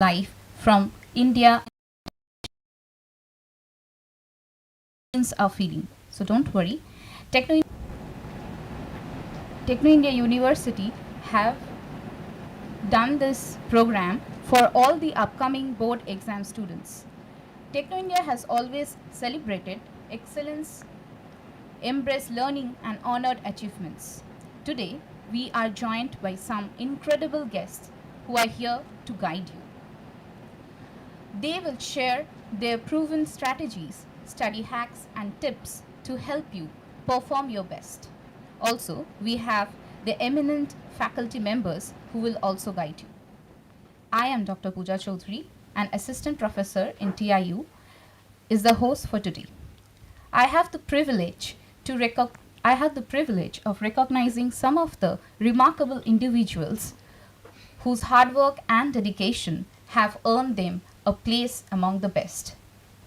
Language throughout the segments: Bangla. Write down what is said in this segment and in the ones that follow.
live from India are feeling. So don't worry. Techno, Techno India University have done this program for all the upcoming board exam students. Techno India has always celebrated excellence, embraced learning and honored achievements. Today, we are joined by some incredible guests who are here to guide you. They will share their proven strategies, study hacks, and tips to help you perform your best. Also, we have the eminent faculty members who will also guide you. I am Dr. Pooja Chaudhary, an assistant professor in TIU, is the host for today. I have the privilege of recognizing some of the remarkable individuals whose hard work and dedication have earned them a place among the best,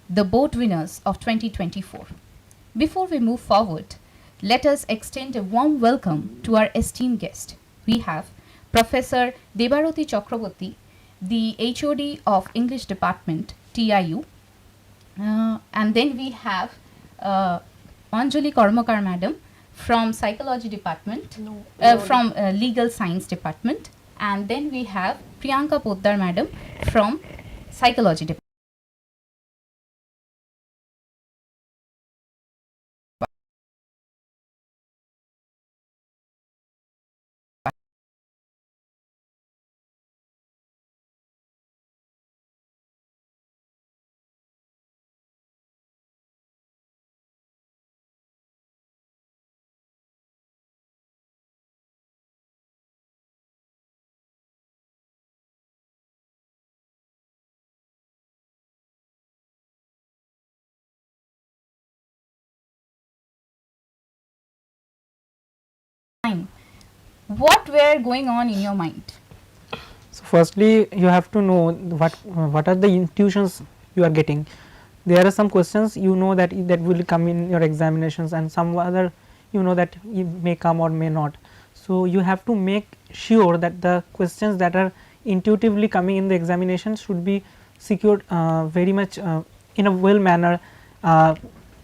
the board winners of 2024. Before we move forward, let us extend a warm welcome to our esteemed guest. We have Professor Debarati Chakraborty, the HOD of English Department, TIU. And then we have Anjali Karmakar Madam from Psychology Department, from Legal Science Department. And then we have Priyanka Poddar Madam from Psychology Department. What were going on in your mind? So, firstly you have to know what are the intuitions you are getting. There are some questions that will come in your examinations, and some other that may come or may not. So, you have to make sure that the questions that are intuitively coming in the examination should be secured very much in a well manner.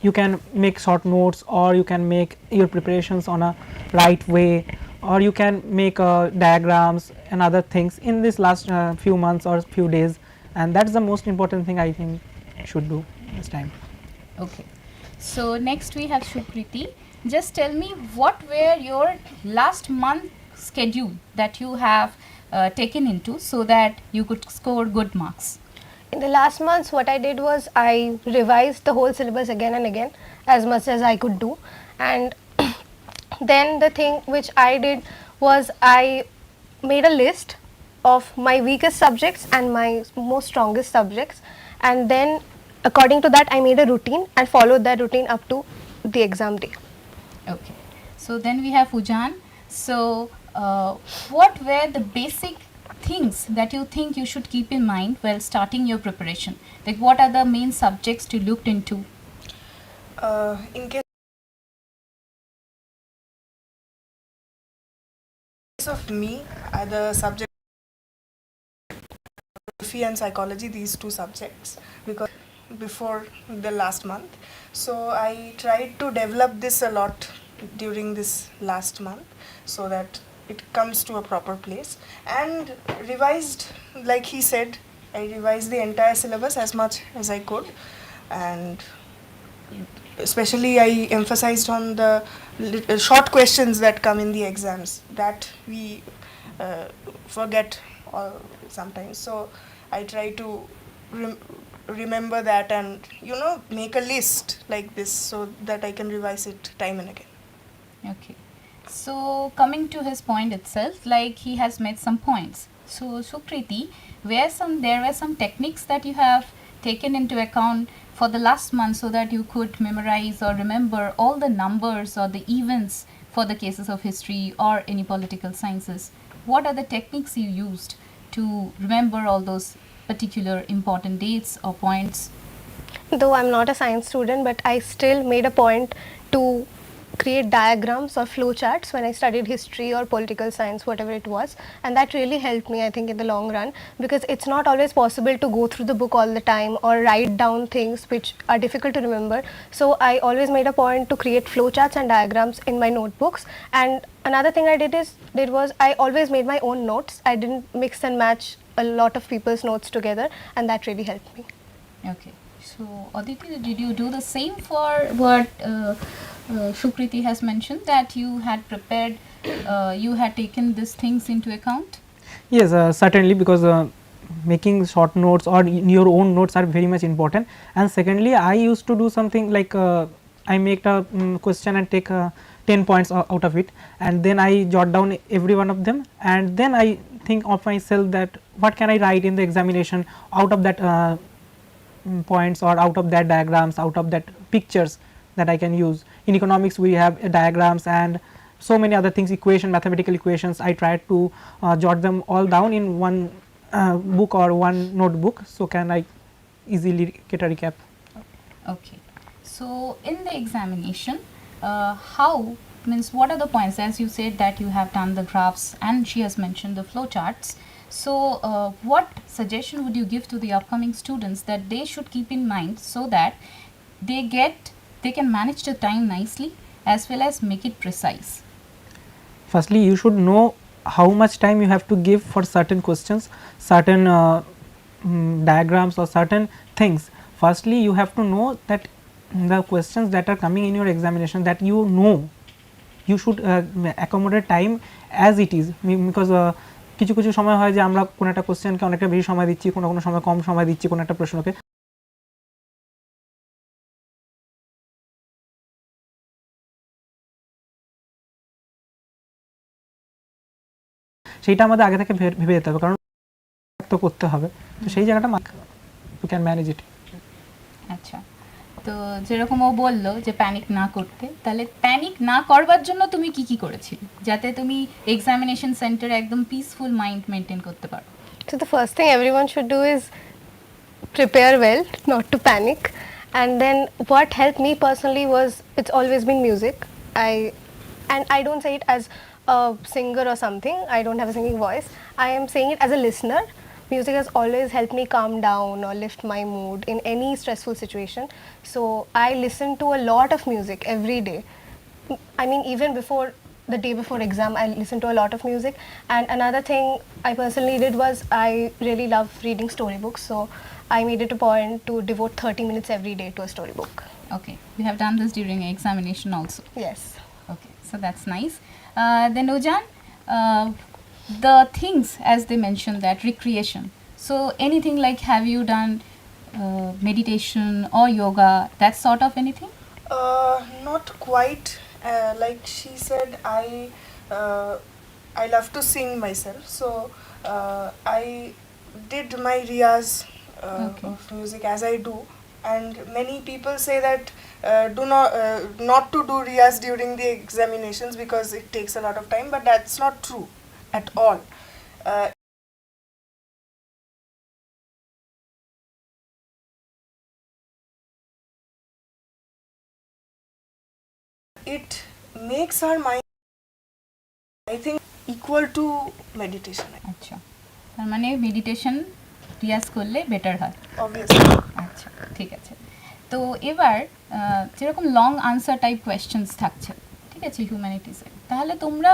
You can make short notes, or you can make your preparations on a right way, or you can make diagrams and other things in this last few months or few days, and that is the most important thing I think should do this time. Okay. So next we have Shukriti. Just tell me, what were your last month schedule that you have taken into so that you could score good marks? In the last months, what I did was I revised the whole syllabus again and again as much as I could do, and then the thing which I did was I made a list of my weakest subjects and my most strongest subjects, and then according to that I made a routine and followed that routine up to the exam day. Okay. So then we have Ujan. So what were the basic things that you think you should keep in mind while starting your preparation? Like, what are the main subjects you looked into? In case of me, the subject philosophy and psychology, these two subjects, because before the last month, so I tried to develop this a lot during this last month so that it comes to a proper place, and revised, like he said, I revised the entire syllabus as much as I could, and especially I emphasized on the short questions that come in the exams that we forget sometimes. So I try to remember that, and make a list like this so that I can revise it time and again. Okay. So coming to his point itself, like he has made some points. So Sukriti, there were some techniques that you have taken into account for the last month so that you could memorize or remember all the numbers or the events for the cases of history or any political sciences. What are the techniques you used to remember all those particular important dates or points? Though I'm not a science student, but I still made a point to create diagrams or flow charts when I studied history or political science, whatever it was, and that really helped me, I think, in the long run, because it's not always possible to go through the book all the time or write down things which are difficult to remember. So I always made a point to create flow charts and diagrams in my notebooks. And another thing I did was I always made my own notes. I didn't mix and match a lot of people's notes together, and that really helped me. Okay. So, Aditi, did you do the same for what Shukriti has mentioned, that you had prepared, you had taken these things into account? Yes, certainly, because making short notes or your own notes are very much important. And secondly, I used to do something like I make a question and take 10 points out of it, and then I jot down every one of them, and then I think of myself that what can I write in the examination out of that points, or out of that diagrams, out of that pictures that I can use. In economics we have diagrams and so many other things, mathematical equations. I try to jot them all down in one book or one notebook, so can I easily get a recap. Okay. So, in the examination, how, means what are the points, as you said that you have done the graphs and she has mentioned the flow charts. So, what suggestion would you give to the upcoming students that they should keep in mind so that they can manage the time nicely as well as make it precise? Firstly, you should know how much time you have to give for certain questions, certain diagrams or certain things. Firstly, you have to know that the questions that are coming in your examination, that you should accommodate time as it is, because কিছু কিছু সময় হয় যে আমরা কোনো একটা কোশ্চেনকে অনেকটা বেশি সময় দিচ্ছি, কোনো কোনো সময় কম সময় দিচ্ছি কোনো একটা প্রশ্নকে। সেইটা আমাদের আগে থেকে ভেবে যেতে হবে, কারণ তো করতে হবে, তো সেই জায়গাটা ইউ ক্যান ম্যানেজ ইট। আচ্ছা, তো যেরকম ও বললো যে প্যানিক না করতে, তাহলে প্যানিক না করবার জন্য তুমি কি কি করেছিলে যাতে তুমি এক্সামিনেশন সেন্টারে একদম পিসফুল মাইন্ড মেনটেন করতে পারো? So the first thing everyone should do is prepare well, not to panic. And then what helped me personally was, it's always been music. I don't say it as a singer or something. I don't have a singing voice. I am saying it as a listener. Music has always helped me calm down or lift my mood in any stressful situation. So I listen to a lot of music every day. I mean, even before the day before exam, I listen to a lot of music. And another thing I personally did was, I really love reading storybooks. So I made it a point to devote 30 minutes every day to a storybook. Okay, we have done this during examination also. Yes. Okay, so that's nice. Then Ojan, the things as they mentioned, that recreation. So anything like, have you done meditation or yoga, that sort of anything? Not quite. Like she said, I love to sing myself, so I did my riyaz Okay. of music as I do. And many people say that do not to do riyaz during the examinations because it takes a lot of time, but that's not true at all. It makes our mind, I think, equal to meditation. আচ্ছা, তার মানে মেডিটেশন রিয়াজ করলে বেটার হয়। Obviously. আচ্ছা, ঠিক আছে। তো এবার যেরকম লং আনসার টাইপ কোয়েশ্চেন্স থাকছে, ঠিক আছে, হিউম্যানিটিসে, তাহলে তোমরা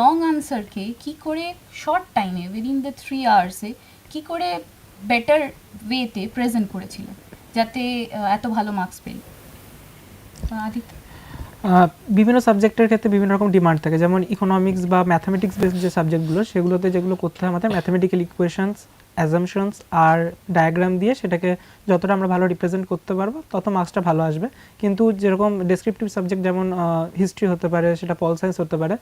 লং আনসারকে কি করে শর্ট টাইমে উইদিন দ্য 3 আওয়ার্সে কি করে বেটার ওয়েতে প্রেজেন্ট করেছিল যাতে এত ভালো মার্কস পেল? আদিত্য? বিভিন্ন সাবজেক্টের ক্ষেত্রে বিভিন্ন রকম ডিমান্ড থাকে, যেমন ইকোনমিক্স বা ম্যাথমেটিক্স বেস যে সাবজেক্টগুলো, সেগুলোতে যেগুলো করতে হয় আমাদের ম্যাথমেটিক্যাল ইকুয়েশনস, অ্যাজাম্পশনস আর ডায়াগ্রাম দিয়ে সেটাকে যতটা আমরা ভালো রিপ্রেজেন্ট করতে পারবো তত মার্কসটা ভালো আসবে। কিন্তু যেরকম ডেসক্রিপটিভ সাবজেক্ট যেমন হিস্ট্রি হতে পারে, সেটা পল সায়েন্স হতে পারে,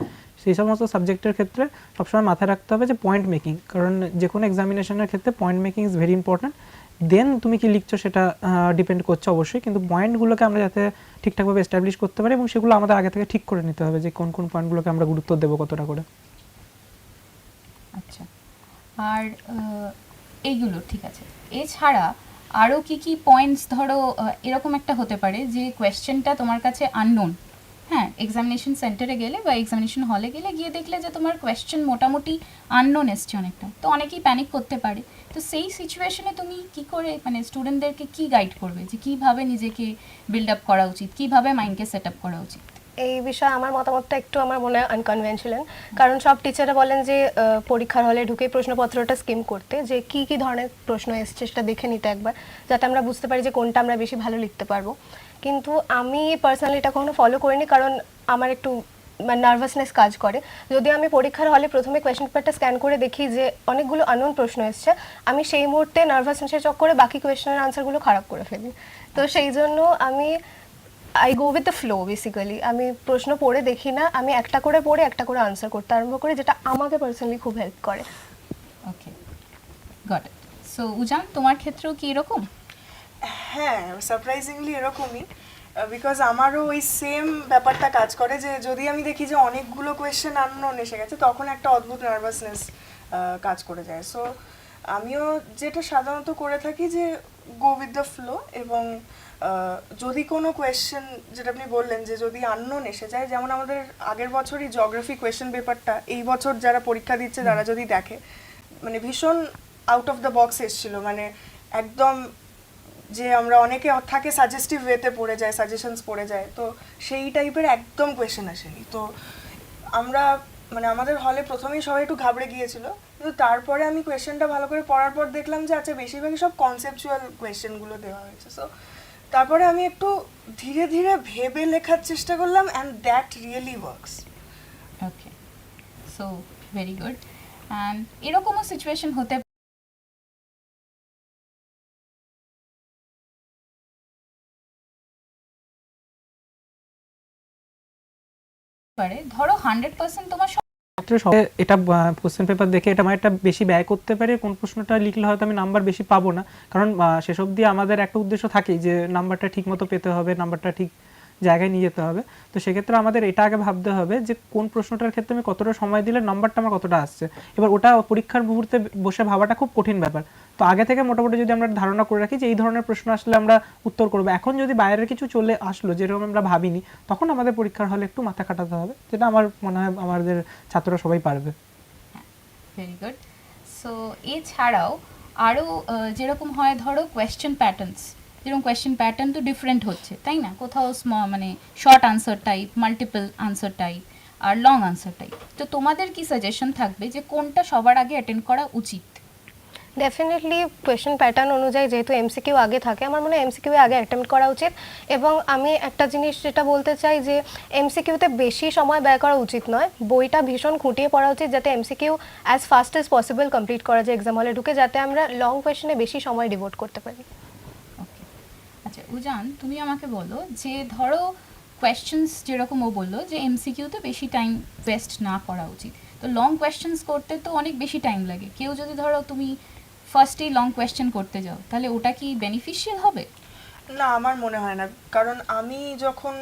সেই সমস্ত সাবজেক্টের ক্ষেত্রে সবসময় মাথায় রাখতে হবে যে পয়েন্ট মেকিং, কারণ যে কোনো এক্সামিনেশনের ক্ষেত্রে point making is very important. Then তুমি কি লিখছো সেটা ডিপেন্ড করছে অবশ্যই, কিন্তু পয়েন্টগুলোকে আমরা যাতে ঠিকঠাকভাবে এস্টাবলিশ করতে পারি এবং সেগুলো আমাদের আগে থেকে ঠিক করে নিতে হবে যে কোন কোন পয়েন্টগুলোকে আমরা গুরুত্ব দেবো কতটা করে। আচ্ছা, আর এইগুলো ঠিক আছে, এছাড়া আরও কি কি পয়েন্টস, ধরো এরকম একটা হতে পারে যে কোয়েশ্চেনটা তোমার কাছে আননোন, হ্যাঁ, এক্সামিনেশন সেন্টারে গেলে বা এক্সামিনেশন হলে গেলে গিয়ে দেখলে যে তোমার কোয়েশ্চেন মোটামুটি আননোন এসছে অনেকটা, তো অনেকেই প্যানিক করতে পারে। তো সেই সিচুয়েশনে তুমি কি করে মানে স্টুডেন্টদেরকে কি গাইড করবে যে কীভাবে নিজেকে বিল্ড আপ করা উচিত, কীভাবে মাইন্ডকে সেট আপ করা উচিত? এই বিষয়ে আমার মতামতটা একটু আমার মনে হয় আনকনভেনশনাল, কারণ সব টিচাররা বলেন যে পরীক্ষার হলে ঢুকে প্রশ্নপত্রটা স্কিম করতে, যে কি কি ধরনের প্রশ্ন এসছে সেটা দেখে নিতে একবার, যাতে আমরা বুঝতে পারি যে কোনটা আমরা বেশি ভালো লিখতে পারবো। কিন্তু আমি পার্সোনালি এটা কখনো ফলো করিনি, কারণ আমার একটু নার্ভাসনেস কাজ করে। যদি আমি পরীক্ষার হলে প্রথমে কোয়েশ্চেন পেপারটা স্ক্যান করে দেখি যে অনেকগুলো আননোন প্রশ্ন এসছে, আমি সেই মুহূর্তে নার্ভাসনেসের চক্করে বাকি কোয়েশ্চেনের আনসারগুলো খারাপ করে ফেলি। তো সেই জন্য আমি I go with the flow basically. আমি প্রশ্ন পড়ে দেখি না, আমি একটা করে পড়ে একটা করে আনসার করতে আরম্ভ করি, যেটা আমাকে পার্সোনালি খুব হেল্প করে। ওকে, গট ইট। সো উজান, তোমার ক্ষেত্রেও কি এরকম? হ্যাঁ, সারপ্রাইজিংলি এরকমই, বিকজ আমারও ওই সেম ব্যাপারটা কাজ করে যে যদি আমি দেখি যে অনেকগুলো কোয়েশ্চেন আননোন এসে গেছে, তখন একটা অদ্ভুত নার্ভাসনেস কাজ করে যায়। সো আমিও যেটা সাধারণত করে থাকি যে গো উইথ দ্য ফ্লো, এবং যদি কোনো কোয়েশ্চেন, যেটা আপনি বললেন যে যদি আননোন এসে যায়, যেমন আমাদের আগের বছরই জিওগ্রাফি কোয়েশ্চেন পেপারটা এই বছর যারা পরীক্ষা দিচ্ছে তারা যদি দেখে, মানে ভীষণ আউট অফ দ্য বক্স এসেছিল, মানে একদম যে আমরা অনেকে থাকে সাজেস্টিভ ওয়েতে পড়ে যায়, সাজেশনস পড়ে যায়, তো সেই টাইপের একদম কোয়েশ্চেন আসেনি। তো আমরা মানে আমাদের হলে প্রথমেই সবাই একটু ঘাবড়ে গিয়েছিল, কিন্তু তারপরে আমি কোয়েশ্চেনটা ভালো করে পড়ার পর দেখলাম যে আচ্ছা বেশিরভাগই সব কনসেপচুয়াল কোয়েশ্চেনগুলো দেওয়া হয়েছে। সো তারপরে আমি একটু ধীরে ধীরে ভেবে লেখার চেষ্টা করলাম, and that really works. Okay, so very good. And এরকমও সিচুয়েশন হতে পারে, ধরো 100% তোমার ক্ষেত্রে এটা কোশ্চেন পেপার দেখে এটা আমার একটা বেশি ব্যয় করতে পারে, কোন প্রশ্নটা লিখলে হয়তো আমি নাম্বার বেশি পাবো না, কারণ শেষ অবধি আমাদের একটা উদ্দেশ্য থাকেই যে নাম্বারটা ঠিক মতো পেতে হবে, নাম্বারটা ঠিক জায়গায় নিয়ে যেতে হবে। তো সেক্ষেত্রে আমাদের এটা আগে ভাবতে হবে যে কোন প্রশ্নটার ক্ষেত্রে আমি কতটা সময় দিলে নাম্বারটা আমার কতটা আসছে। এবার ওটা পরীক্ষার মুহূর্তে বসে ভাবাটা খুব কঠিন ব্যাপার। তো আগে থেকে মোটামুটি যদি আমরা ধারণা করে রাখি যে এই ধরনের প্রশ্ন আসলে আমরা উত্তর করবো, এখন যদি বাইরের কিছু চলে আসলো যেরকম আমরা ভাবিনি, তখন আমাদের পরীক্ষার হলে একটু মাথা খাটাতে হবে, যেটা আমার মনে হয় আমাদের ছাত্ররা সবাই পারবে। Very good. সো এছাড়াও আরও যেরকম হয়, ধরো কোয়েশ্চেন প্যাটার্নস, যেরকম কোয়েশ্চেন প্যাটার্ন তো ডিফারেন্ট হচ্ছে, তাই না? কোথাও মানে short answer type, multiple answer type, আর লং আনসার টাইপ। তো তোমাদের কি সাজেশন থাকবে যে কোনটা সবার আগে অ্যাটেন্ড করা উচিত? ডেফিনেটলি কোয়েশ্চেন প্যাটার্ন অনুযায়ী যেহেতু এমসিকিউ আগে থাকে, আমার মনে হয় এমসিকিউ আগে অ্যাটেম্প্ট করা উচিত। এবং আমি একটা জিনিস যেটা বলতে চাই যে এমসিকিউতে বেশি সময় ব্যয় করা উচিত নয়, বইটা ভীষণ খুঁটিয়ে পড়া উচিত, যাতে MCQ as fast as possible complete করা যায় এক্সাম হলে ঢুকে, যাতে আমরা লং কোয়েশ্চেনে বেশি সময় ডিভোট করতে পারি। ওকে, আচ্ছা উজান, তুমি আমাকে বলো যে ধরো কোয়েশ্চেন্স যেরকম ও বললো যে এমসিকিউতে বেশি টাইম ওয়েস্ট না করা উচিত, তো লং কোয়েশ্চেন্স করতে তো অনেক বেশি টাইম লাগে। কেউ যদি ধরো তুমি ফার্স্টেই লং কোয়েশ্চেন করতে যাও, তাহলে ওটা কি বেনিফিশিয়াল হবে? না, আমার মনে হয় না, কারণ আমি যখন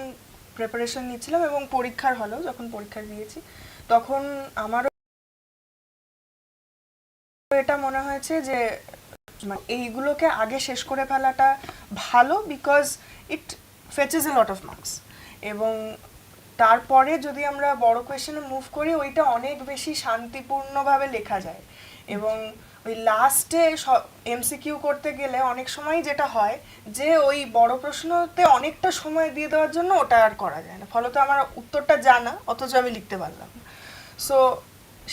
প্রিপারেশন নিচ্ছিলাম এবং পরীক্ষার হলেও যখন পরীক্ষা দিয়েছি, তখন আমারও এটা মনে হয়েছে যে এইগুলোকে আগে শেষ করে ফেলাটা ভালো, because it fetches a lot of marks. এবং তারপরে যদি আমরা বড় কোয়েশ্চেনে মুভ করি, ওইটা অনেক বেশি শান্তিপূর্ণভাবে লেখা যায়। এবং ওই লাস্টে এমসিকিউ করতে গেলে অনেক সময় যেটা হয় যে ওই বড় প্রশ্নতে অনেকটা সময় দিয়ে দেওয়ার জন্য ওটা আর করা যায় না, ফলত আমার উত্তরটা জানা অথচ আমি লিখতে পারলাম না। সো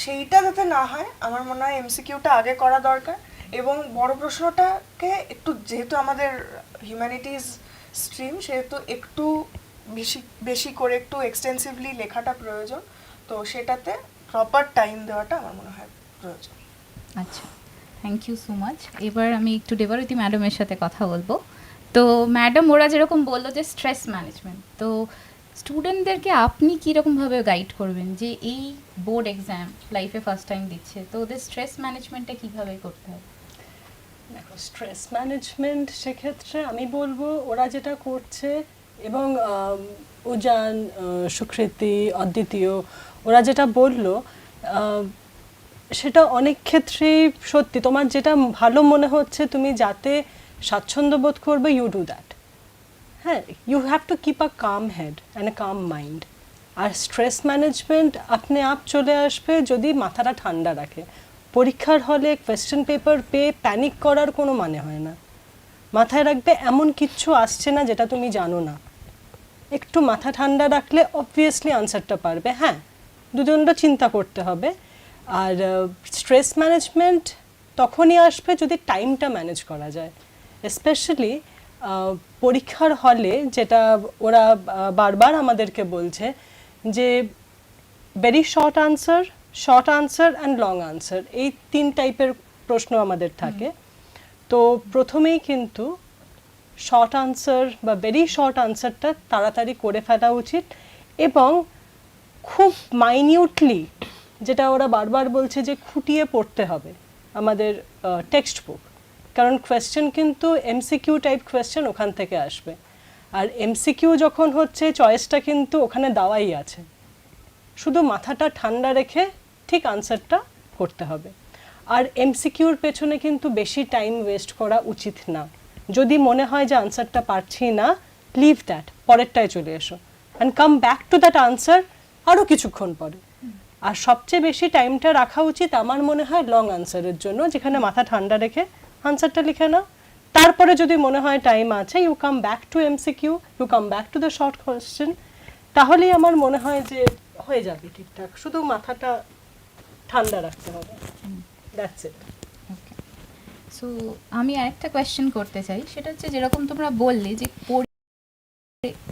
সেইটা যাতে না হয়, আমার মনে হয় এমসিকিউটা আগে করা দরকার। এবং বড় প্রশ্নটাকে একটু, যেহেতু আমাদের হিউম্যানিটিজ স্ট্রিম, সেহেতু একটু বেশি বেশি করে একটু এক্সটেন্সিভলি লেখাটা প্রয়োজন, তো সেটাতে প্রপার টাইম দেওয়াটা আমার মনে হয় প্রয়োজন। আচ্ছা, থ্যাংক ইউ সো মাচ। এবার আমি একটু দেবারতী ম্যাডামের সাথে কথা বলবো। তো ম্যাডাম, ওরা যেরকম বললো যে স্ট্রেস ম্যানেজমেন্ট, তো স্টুডেন্টদেরকে আপনি কীরকমভাবে গাইড করবেন যে এই বোর্ড এক্সাম লাইফে ফার্স্ট টাইম দিচ্ছে, তো ওদের স্ট্রেস ম্যানেজমেন্টটা কীভাবে করতে হবে? দেখো, স্ট্রেস ম্যানেজমেন্ট সেক্ষেত্রে আমি বলবো ওরা যেটা করছে, এবং উজান, সুকৃতি, অদ্বিতীয় ওরা যেটা বললো, সেটা অনেক ক্ষেত্রেই সত্যি। তোমার যেটা ভালো মনে হচ্ছে, তুমি যাতে স্বাচ্ছন্দ্য বোধ করবে, ইউ ডু দ্যাট। হ্যাঁ, you have to keep a calm head and a calm mind. আর স্ট্রেস ম্যানেজমেন্ট আপনি আপ চলে আসবে যদি মাথাটা ঠান্ডা রাখে। পরীক্ষার হলে কোয়েশ্চেন পেপার পেয়ে প্যানিক করার কোনো মানে হয় না। মাথায় রাখবে এমন কিচ্ছু আসছে না যেটা তুমি জানো না। একটু মাথা ঠান্ডা রাখলে অবভিয়াসলি আনসারটা পারবে। হ্যাঁ, দুজনটা চিন্তা করতে হবে। আর স্ট্রেস ম্যানেজমেন্ট তখনই আসবে যদি টাইমটা ম্যানেজ করা যায়। স্পেশালি পরীক্ষার হলে যেটা ওরা বারবার আমাদেরকে বলছে যে very short answer and long answer, এই 3 টাইপের প্রশ্ন আমাদের থাকে। তো প্রথমেই কিন্তু শর্ট আনসার বা ভেরি শর্ট আনসারটা তাড়াতাড়ি করে ফেলা উচিত, এবং খুব মাইনিউটলি, যেটা ওরা বারবার বলছে যে খুঁটিয়ে পড়তে হবে আমাদের টেক্সট বুক, কারণ কোয়েশ্চেন কিন্তু এমসিকিউ টাইপ কোয়েশ্চেন ওখান থেকে আসবে। আর এমসিকিউ যখন হচ্ছে চয়েসটা কিন্তু ওখানে দেওয়াই আছে, শুধু মাথাটা ঠান্ডা রেখে ঠিক আনসারটা করতে হবে। আর এমসিকিউর পেছনে কিন্তু বেশি টাইম ওয়েস্ট করা উচিত না। যদি মনে হয় যে আনসারটা পারছি না, লিভ দ্যাট, পরেরটায় চলে এসো and come back to that answer আরও কিছুক্ষণ পরে। আর সবচেয়ে বেশি টাইমটা রাখা উচিত আমার মনে হয় লং আনসারের জন্য, যেখানে মাথা ঠান্ডা রেখে আনসারটা লিখে নাও। তারপরে যদি মনে হয় টাইম আছে, you come back to MCQ, you come back to the short question. তাহলেই আমার মনে হয় যে হয়ে যাবে ঠিকঠাক, শুধু মাথাটা ঠান্ডা রাখতে হবে। That's it. ওকে, সো আমি আরেকটা কোয়েশ্চেন করতে চাই, সেটা হচ্ছে যেরকম তোমরা বললে যে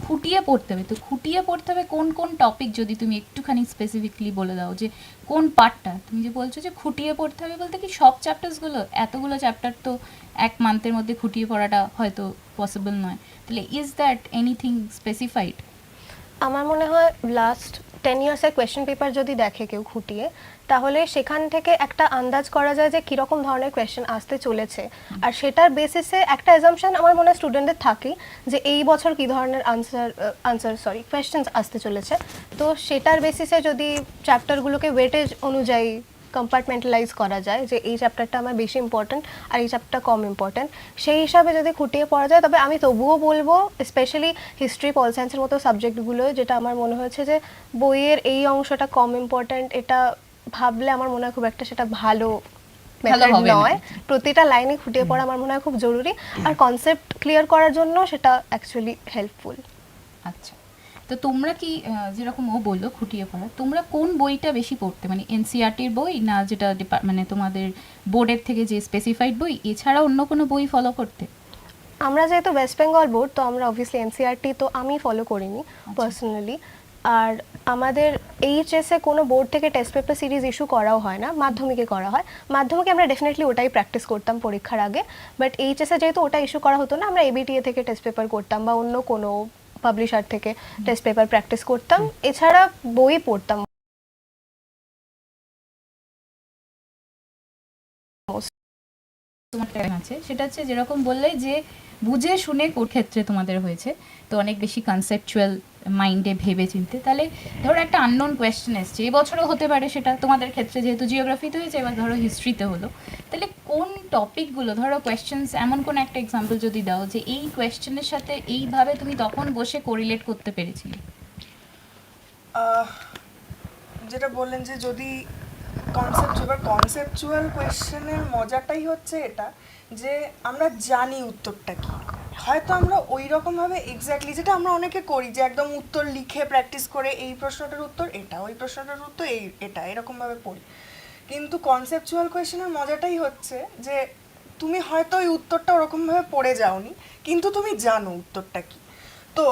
খুঁটিয়ে পড়তে হবে, তো খুঁটিয়ে পড়তে হবে কোন কোন টপিক, যদি তুমি একটুখানি স্পেসিফিকলি বলে দাও যে কোন পার্টটা তুমি যে বলছো যে খুঁটিয়ে পড়তে হবে, বলতে কি সব চ্যাপ্টার্সগুলো? এতগুলো চ্যাপ্টার তো এক মান্থের মধ্যে খুঁটিয়ে পড়াটা হয়তো পসিবল নয়, তাহলে ইজ দ্যাট এনিথিং স্পেসিফাইড? আমার মনে হয় লাস্ট 10 ইয়ার্সের কোয়েশ্চেন পেপার যদি দেখে কেউ খুঁটিয়ে, তাহলে সেখান থেকে একটা আন্দাজ করা যায় যে কীরকম ধরনের কোয়েশ্চেন আসতে চলেছে। আর সেটার বেসিসে একটা অ্যাজাম্পশন আমার মনে হয় স্টুডেন্টদের থাকে যে এই বছর কী ধরনের কোয়েশ্চেন্স আসতে চলেছে। তো সেটার বেসিসে যদি চ্যাপ্টারগুলোকে ওয়েটেজ অনুযায়ী কম্পার্টমেন্টালাইজ করা যায় যে এই চ্যাপ্টারটা আমার বেশি ইম্পর্ট্যান্ট আর এই চ্যাপ্টারটা কম ইম্পর্ট্যান্ট, সেই হিসাবে যদি খুঁটিয়ে পড়া যায়, তবে আমি তবুও বলবো স্পেশালি হিস্ট্রি, পল সায়েন্সের মতো সাবজেক্টগুলো, যেটা আমার মনে হয়েছে যে বইয়ের এই অংশটা কম ইম্পর্ট্যান্ট, এটা ভাবলে আমার মনে হয় খুব একটা সেটা ভালো মেথড হবে না। নয়। প্রতিটা লাইনে খুঁটিয়ে পড়া আমার মনে হয় খুব জরুরি, আর কনসেপ্ট ক্লিয়ার করার জন্য সেটা অ্যাকচুয়ালি হেল্পফুল। আচ্ছা, তো তোমরা কি যেরকম ও বললো খুঁটিয়ে পড়া, তোমরা কোন বইটা বেশি পড়তে, মানে এনসিইআরটির বই, না যেটা মানে তোমাদের বোর্ডের থেকে যে স্পেসিফাইড বই, এছাড়া অন্য কোনো বই ফলো করতে? আমরা যেহেতু ওয়েস্ট বেঙ্গল বোর্ড, তো আমরা অবভিয়াসলি এনসিইআরটি তো আমি ফলো করিনি পার্সোনালি। আর আমাদের এইচএসে কোনো বোর্ড থেকে টেস্ট পেপার সিরিজ ইস্যু করাও হয় না, মাধ্যমিকে করা হয়। মাধ্যমিকে আমরা ডেফিনেটলি ওটাই প্র্যাকটিস করতাম পরীক্ষার আগে, বাট এইচএসে যেহেতু ওটা ইস্যু করা হতো না, আমরা এবিটিএ থেকে টেস্ট পেপার করতাম বা অন্য কোনো পাবলিশার থেকে টেস্ট পেপার প্র্যাকটিস করতাম। এছাড়া বই পড়তাম তোমার টাইম আছে, সেটা হচ্ছে যেরকম বললে যে বুঝে শুনে কোন ক্ষেত্রে তোমাদের হয়েছে, তো অনেক বেশি কনসেপচুয়াল মাইন্ডে ভেবে চিনতে। তাহলে ধরো একটা আননোন কোয়েশ্চেন এসছে, এবছরও হতে পারে সেটা তোমাদের ক্ষেত্রে, যেহেতু জিওগ্রাফিতে হয়েছে, এবার ধরো হিস্ট্রিতে হলো, তাহলে কোন টপিকগুলো, ধরো কোয়েশ্চেন্স এমন কোন একটা এক্সাম্পল যদি দাও যে এই কোয়েশ্চেনের সাথে এইভাবে তুমি তখন বসে কোরিলেট করতে পেরেছিলে। যেটা বললেন যে যদি কনসেপচুয়াল কোয়েশ্চেনের মজাটাই হচ্ছে এটা যে আমরা জানি উত্তরটা কি, হয়তো আমরা ওই রকমভাবে এক্স্যাক্টলি, যেটা আমরা অনেকে করি যে একদম উত্তর লিখে প্র্যাকটিস করে এই প্রশ্নটার উত্তর এটা, ওই প্রশ্নটার উত্তর এটা, এরকমভাবে পড়ি। কিন্তু কনসেপচুয়াল কোয়েশ্চেনের মজাটাই হচ্ছে যে তুমি হয়তো ওই উত্তরটা ওরকমভাবে পড়ে যাওনি, কিন্তু তুমি জানো উত্তরটা কি। তো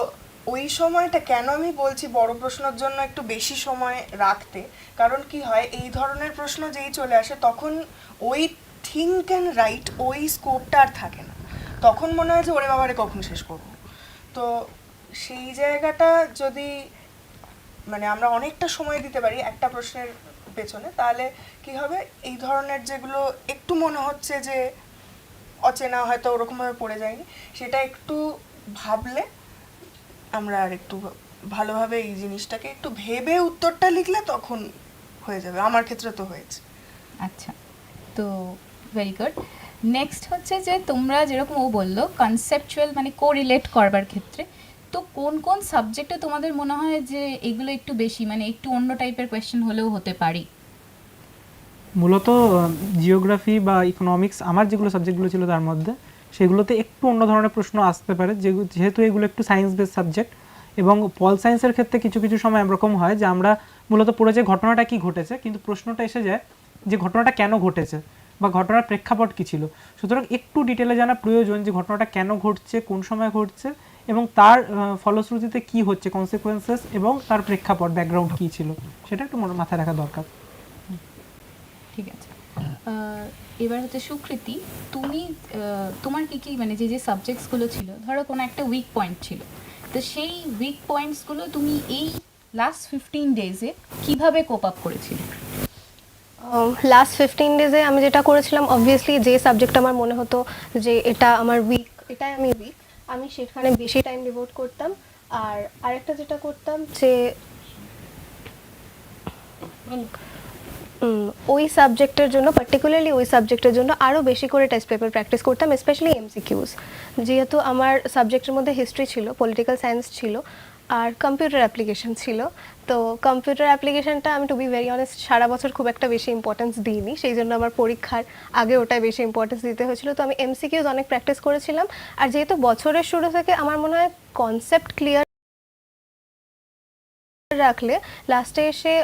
ওই সময়টা কেন আমি বলছি বড় প্রশ্নের জন্য একটু বেশি সময় রাখতে, কারণ কি হয় এই ধরনের প্রশ্ন যেই চলে আসে তখন ওই থিঙ্ক অ্যান্ড রাইট ওই স্কোপটা আর থাকে না, তখন মনে হয় যে ওরে বাবারে কখন শেষ করবো। তো সেই জায়গাটা যদি মানে আমরা অনেকটা সময় দিতে পারি একটা প্রশ্নের পেছনে, তাহলে কি হবে এই ধরনের যেগুলো একটু মনে হচ্ছে যে অচেনা, হয়তো ওরকমভাবে পড়ে যায়নি, সেটা একটু ভাবলে আমরা আর একটু ভালোভাবে এই জিনিসটাকে একটু ভেবে উত্তরটা লিখলে তখন হয়ে যাবে। আমার ক্ষেত্রে তো হয়েছে। আচ্ছা, তো ভেরি গুড। নেক্সট হচ্ছে যে তোমরা যেরকম ও বললো কনসেপচুয়াল মানে কোরিলেট করবার ক্ষেত্রে, তো কোন কোন সাবজেক্টে তোমাদের মনে হয় যে এগুলো একটু বেশি মানে একটু অন্য টাইপের কোয়েশ্চেন হলেও হতে পারে? মূলত জিওগ্রাফি বা ইকোনমিক্স আমার যেগুলো সাবজেক্টগুলো ছিল তার মধ্যে সেগুলোতে একটু অন্য ধরনের প্রশ্ন আসতে পারে, যেহেতু এগুলো একটু সায়েন্স বেস সাবজেক্ট। এবং পল সায়েন্সের ক্ষেত্রে কিছু কিছু সময় এরকম হয় যে আমরা মূলত পুরো যে ঘটনাটা কি ঘটেছে কিন্তু প্রশ্নটা এসে যায় যে ঘটনাটা কেন ঘটেছে বা ঘটনার প্রেক্ষাপট কী ছিল। সুতরাং একটু ডিটেলে জানা প্রয়োজন যে ঘটনাটা কেন ঘটছে, কোন সময় ঘটছে এবং তার ফলশ্রুতিতে কি হচ্ছে, কনসিকুয়েন্সেস এবং তার প্রেক্ষাপট ব্যাকগ্রাউন্ড কী ছিল, সেটা একটু মাথায় রাখা দরকার। ঠিক আছে। এবার হচ্ছে সুকৃতি, তুমি তোমার কি কি মানে যে যে সাবজেক্টসগুলো ছিল, ধরো কোনো একটা উইক পয়েন্ট ছিল, তো সেই উইক পয়েন্টসগুলো তুমি এই লাস্ট 15 ডেজে কিভাবে কোপ আপ করেছিলে? লাস্ট 15 ডেজে আমি যেটা করেছিলাম, অবভিয়াসলি যে সাবজেক্ট আমার মনে হতো যে এটা আমার উইক, এটাই আমি উইক, আমি সেখানে বেশি টাইম ডিভোট করতাম। আর আরেকটা যেটা করতাম যে ওই সাবজেক্টের জন্য, পার্টিকুলারলি ওই সাবজেক্টের জন্য আরও বেশি করে টেস্ট পেপার প্র্যাকটিস করতাম, স্পেশালি এমসিকিউস। যেহেতু আমার সাবজেক্টের মধ্যে হিস্ট্রি ছিল, পলিটিক্যাল সায়েন্স ছিল আর কম্পিউটার অ্যাপ্লিকেশন ছিল, তো কম্পিউটার অ্যাপ্লিকেশনটা আমি টু বি ভেরি অনেস্ট সারা বছর খুব একটা বেশি ইম্পর্টেন্স দিইনি, সেই জন্য আমার পরীক্ষার আগে ওটাই বেশি ইম্পর্টেন্স দিতে হয়েছিল। তো আমি এমসিকিউস অনেক প্র্যাকটিস করেছিলাম। আর যেহেতু বছরের শুরু থেকে আমার মনে হয় কনসেপ্ট ক্লিয়ার রাখলে লাস্টে এসে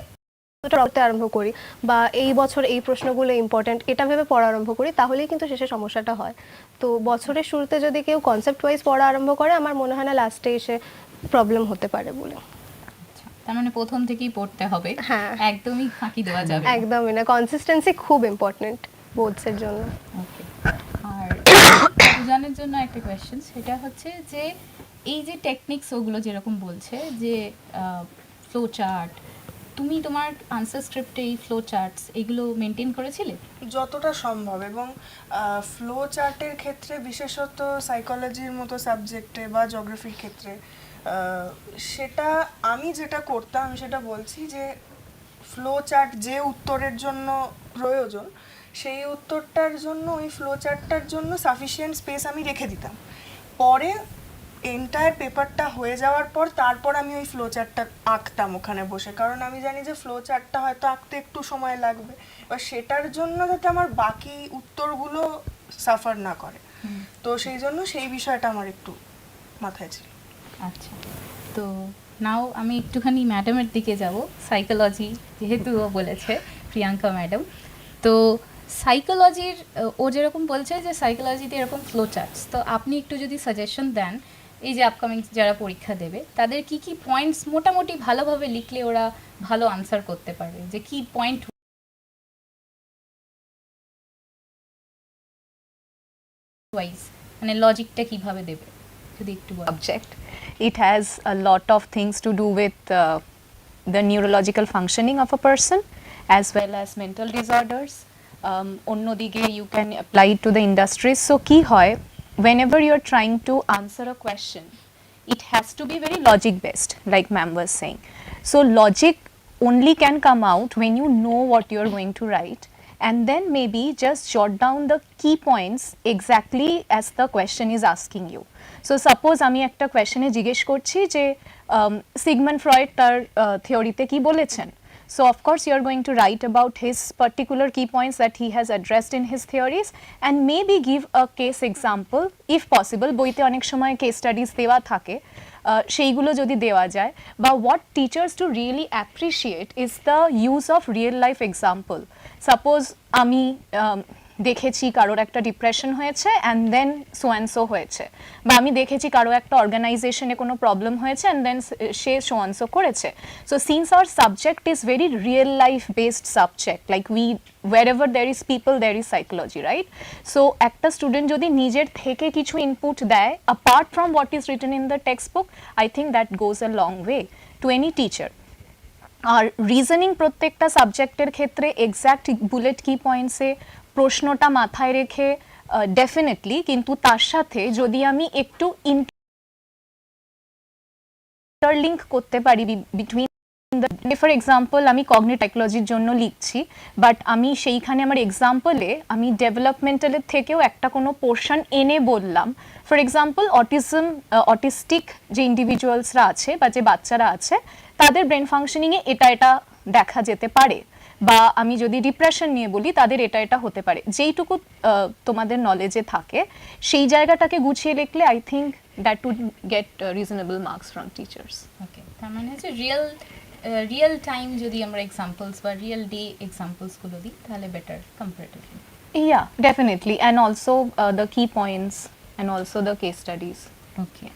পড়তে আরম্ভ করি বা এই বছর এই প্রশ্নগুলো ইম্পর্ট্যান্ট এটা ভেবে পড়া আরম্ভ করি, তাহলেই কিন্তু শেষে সমস্যাটা হয়। তো বছরের শুরুতে যদি কেউ কনসেপ্ট ওয়াইজ পড়া আরম্ভ করে, আমার মনে হয় না লাস্টে এসে প্রবলেম হতে পারে বলে। তার মানে প্রথম থেকেই পড়তে হবে, হ্যাঁ, একদমই ফাঁকি দেওয়া যাবে একদমই না, কনসিস্টেন্সি খুব ইম্পর্ট্যান্ট বোর্ডসের জন্য। ওকে। আর সুজানের জন্য একটা কোয়েশ্চেন, সেটা হচ্ছে যে এই যে টেকনিক্স ওগুলো যেরকম বলছে যে ফ্লো চার্ট, তুমি তোমার আনসার স্ক্রিপ্টে এই ফ্লো চার্টস এগুলো মেনটেন করেছিলে? যতটা সম্ভব, এবং ফ্লো চার্টের ক্ষেত্রে বিশেষত সাইকোলজির মতো সাবজেক্টে বা জিওগ্রাফির ক্ষেত্রে সেটা আমি যেটা করতাম, আমি সেটা বলছি যে ফ্লো চার্ট যে উত্তরের জন্য প্রয়োজন সেই উত্তরটার জন্য ওই ফ্লো চার্টটার জন্য সাফিসিয়েন্ট স্পেস আমি রেখে দিতাম। পরে এন্টায়ার পেপারটা হয়ে যাওয়ার পর তারপর আমি ওই ফ্লো চার্টটা আঁকতাম ওখানে বসে, কারণ আমি জানি যে ফ্লো চার্টটা হয়তো আঁকতে একটু সময় লাগবে, এবার সেটার জন্য যাতে আমার বাকি উত্তরগুলো সাফার না করে, তো সেই জন্য সেই বিষয়টা আমার একটু মাথায় ছিল। আচ্ছা, তো নাও আমি একটুখানি ম্যাডামের দিকে যাব, সাইকোলজি যেহেতু ও বলেছে, প্রিয়াঙ্কা ম্যাডাম। তো সাইকোলজির ও যেরকম বলছে যে সাইকোলজিতে এরকম ফ্লো চার্টস, তো আপনি একটু যদি সাজেশন দেন এই যে আপকামিং যারা পরীক্ষা দেবে তাদের কি কি পয়েন্টস মোটামুটি ভালোভাবে লিখলে ওরা ভালো আনসার করতে পারবে, যে কি পয়েন্ট ওয়াইজ মানে লজিকটা কিভাবে দেবে যদি একটু বলেন। Subject. It has a lot of things to do with the neurological functioning of a person as well as mental disorders. Onnodige you can apply it to the industries. So ki hoy, whenever you are trying to answer a question, it has to be very logic based, like ma'am was saying. So logic only can come out when you know what you are going to write, and then maybe just jot down the key points exactly as the question is asking you. So suppose আমি একটা কোয়েশ্চেনে জিজ্ঞেস করছি যে সিগমন্ড ফ্রয়েড তার থিওরিতে কি বলেছেন, so of course you are going to write about his particular key points that he has addressed in his theories and maybe give a case example if possible. বইতে অনেক সময় কেস স্টাডিজ দেওয়া থাকে, সেইগুলো যদি দেওয়া যায়, বা what teachers to really appreciate is the use of real life example. Suppose আমি দেখেছি কারোর একটা ডিপ্রেশন হয়েছে and then so and so হয়েছে, বা আমি দেখেছি কারো একটা অর্গানাইজেশনে কোনো প্রবলেম হয়েছে অ্যান্ড দেন সে সো অ্যান্ড সো করেছে। So since our subject is very real life based subject, like we wherever there is people there is psychology, right? So একটা স্টুডেন্ট যদি নিজের থেকে কিছু ইনপুট দেয় apart from what is written in the textbook, I think that goes a long way to any teacher. আর রিজনিং প্রত্যেকটা সাবজেক্টের ক্ষেত্রে এক্স্যাক্ট বুলেট কি পয়েন্টসে প্রশ্নটা মাথায় রেখে ডেফিনেটলি, কিন্তু তার সাথে যদি আমি একটু ইন্টারলিঙ্ক করতে পারি বিটুইন ফর এক্সাম্পল আমি কগনিটিভ সাইকোলজির জন্য লিখছি, বাট আমি সেইখানে আমার এক্সাম্পলে আমি ডেভেলপমেন্টালের থেকেও একটা কোনো পোর্শন এনে বললাম। ফর এক্সাম্পল অটিস্টিক যে ইন্ডিভিজুয়ালসরা আছে বা যে বাচ্চারা আছে তাদের ব্রেন ফাংশনিংয়ে এটা এটা দেখা যেতে পারে, বা আমি যদি ডিপ্রেশন নিয়ে বলি তাদের এটা এটা হতে পারে, যেইটুকু তোমাদের নলেজে থাকে সেই জায়গাটাকে গুছিয়ে লিখলে I think that would get reasonable marks from teachers. Okay, তার মানে হচ্ছে রিয়েল টাইম যদি আমরা এক্সাম্পলস বা রিয়েল ডে এক্সাম্পলসগুলো দিই তাহলে better comparatively. Yeah, definitely, and also the key points and also the case studies. ওকে,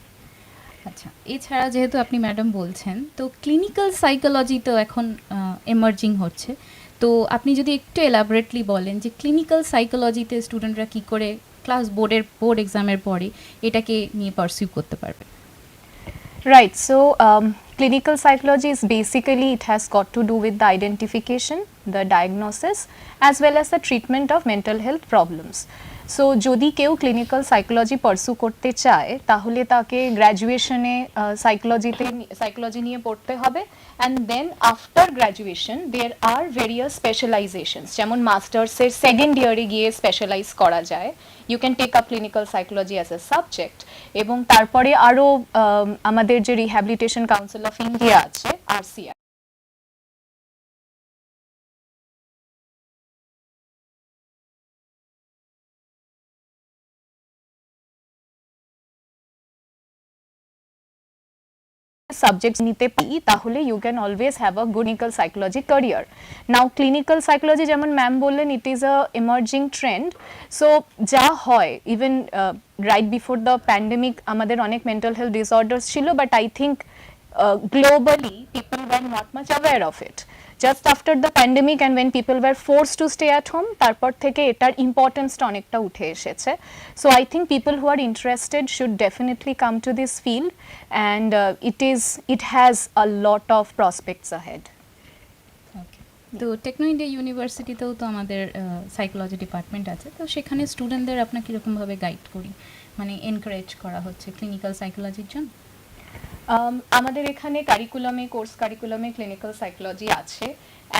আচ্ছা, এছাড়া যেহেতু আপনি ম্যাডাম বলছেন, তো ক্লিনিক্যাল সাইকোলজি তো এখন এমার্জিং হচ্ছে, তো আপনি যদি একটু এলাবোরেটলি বলেন যে ক্লিনিক্যাল সাইকোলজিতে স্টুডেন্টরা কী করে বোর্ড এক্সামের পরে এটাকে নিয়ে পারসিউ করতে পারবে? Right, so clinical psychology is basically, it has got to do with the identification, the diagnosis, as well as the treatment of mental health problems. So যদি কেউ ক্লিনিক্যাল সাইকোলজি পারসু করতে চায় তাহলে তাকে গ্র্যাজুয়েশনে সাইকোলজি নিয়ে পড়তে হবে, and then after graduation there are various specialisations, যেমন মাস্টার্সের সেকেন্ড ইয়ারে গিয়ে স্পেশালাইজ করা যায়, you can take up clinical psychology as a subject, এবং তারপরে আরও আমাদের যে রিহ্যাবিলিটেশন কাউন্সিল অফ ইন্ডিয়া আছে RCI, subjects নিতে পারি তাহলে you can always have a good clinical psychology career. Now clinical psychology যেমন ম্যাম বললেন it is a emerging trend, so যা হয় even right before the pandemic আমাদের অনেক mental health disorders ছিল, but I think globally people were not much aware of it. Just after the pandemic and when people were forced to stay at home, তারপর থেকে এটার ইম্পর্টেন্সটা অনেকটা উঠে এসেছে। So I think people who are interested should definitely come to this field, and it has a lot of prospects ahead. ওকে, তো টেকনো ইন্ডিয়া ইউনিভার্সিটিতেও তো আমাদের সাইকোলজি ডিপার্টমেন্ট আছে, তো সেখানে স্টুডেন্টদের আপনার কীরকমভাবে গাইড করি, মানে এনকারেজ করা হচ্ছে ক্লিনিক্যাল সাইকোলজির জন্য? আমাদের এখানে কোর্স কারিকুলামে ক্লিনিক্যাল সাইকোলজি আছে,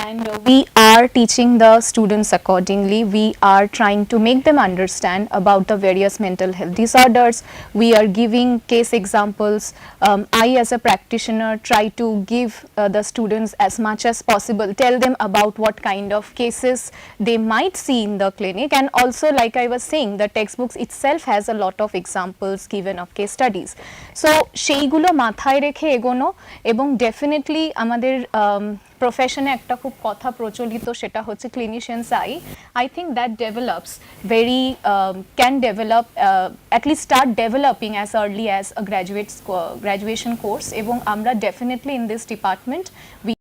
and we are teaching the students accordingly. We are trying to make them understand about the various mental health disorders. We are giving case examples. I as a practitioner try to give the students as much as possible, tell them about what kind of cases they might see in the clinic, and also like I was saying, the textbooks itself has a lot of examples given of case studies. So সেইগুলো মাথায় রেখে এগোনো, এবং ডেফিনেটলি আমাদের প্রফেশনে একটা খুব কথা প্রচলিত সেটা হচ্ছে clinicians I think that develops very can develop at least start developing as early as a graduation course, এবং আমরা definitely in this department we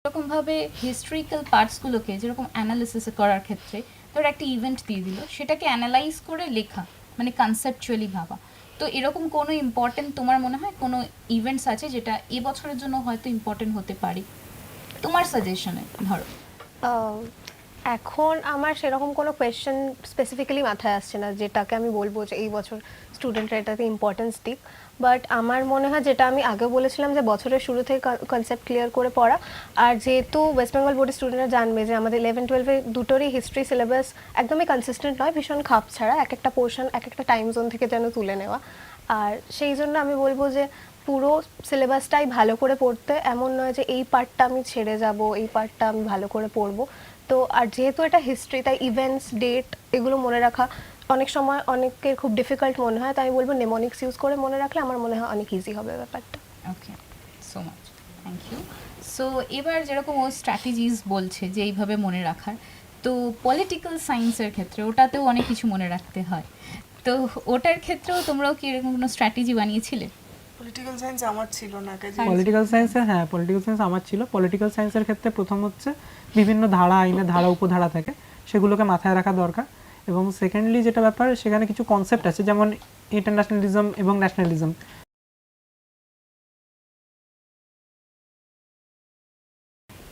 এরকমভাবে হিস্ট্রিক্যাল পার্টসগুলোকে যেরকম অ্যানালিসিস করার ক্ষেত্রে ধর একটা ইভেন্ট দিয়ে দিল, সেটাকে অ্যানালাইজ করে লেখা, মানে কনসেপচুয়ালি ভাবা, তো এরকম কোনো ইম্পর্টেন্ট তোমার মনে হয় কোনো ইভেন্টস আছে যেটা এবছরের জন্য হয়তো ইম্পর্টেন্ট হতে পারে তোমার সাজেশনে? ধরো এখন আমার সেরকম কোনো কোয়েশ্চেন স্পেসিফিক্যালি মাথায় আসছে না যেটাকে আমি বলবো যে এই বছর স্টুডেন্টরা এটাতে ইম্পর্টেন্স দিক, বাট আমার মনে হয় যেটা আমি আগে বলেছিলাম যে বছরের শুরু থেকে কনসেপ্ট ক্লিয়ার করে পড়া, আর যেহেতু ওয়েস্ট বেঙ্গল বোর্ডের স্টুডেন্টরা জানবে যে আমাদের 11-12 দুটোরই হিস্ট্রি সিলেবাস একদমই কনসিস্টেন্ট নয়, ভীষণ খাপ ছাড়া, এক একটা পোর্শন এক একটা টাইম জোন থেকে যেন তুলে নেওয়া, আর সেই জন্য আমি বলবো যে পুরো সিলেবাসটাই ভালো করে পড়তে, এমন নয় যে এই পার্টটা আমি ছেড়ে যাব, এই পার্টটা আমি ভালো করে পড়বো। তো আর যেহেতু এটা হিস্ট্রি, তাই ইভেন্টস, ডেট এগুলো মনে রাখা অনেক সময় অনেকের খুব ডিফিকাল্ট মনে হয়, তাই আমি বলবো নেমোনিক্স ইউজ করে মনে রাখলে আমার মনে হয় অনেক ইজি হবে ব্যাপারটা। Okay, so much thank you. So এবার যেরকম ও স্ট্র্যাটেজিস বলছে যে এইভাবে মনে রাখার, তো পলিটিক্যাল সায়েন্সের ক্ষেত্রে ওটাতেও অনেক কিছু মনে রাখতে হয়, তো ওটার ক্ষেত্রেও তোমরাও কি এরকম কোনো স্ট্র্যাটেজি বানিয়েছিলে? Um, আমাদের এখানে কারিকুলামে কোর্স কারিকুলামে ক্লিনিক্যাল সাইকোলজি আছে, and we are teaching the students accordingly. We are giving case examples. I as a practitioner try to give the students as much as possible, tell them about what kind of cases they might see in the clinic, and also like I was saying, the textbooks itself has a lot of examples given of case studies. So সেইগুলো মাথায় রেখে এগোনো, এবং পলিটিক্যাল সায়েন্স আমার ছিল না কাজে পলিটিক্যাল সায়েন্সে, হ্যাঁ পলিটিক্যাল সায়েন্স আমার ছিল। পলিটিক্যাল সায়েন্সের ক্ষেত্রে প্রথম হচ্ছে বিভিন্ন ধারা, আইনের ধারা উপধারা থাকে, সেগুলোকে মাথায় রাখা দরকার। এবং সেকেন্ডলি যেটা ব্যাপার, সেখানে কিছু কনসেপ্ট আছে, যেমন ইন্টারন্যাশনালিজম এবং ন্যাশনালিজম।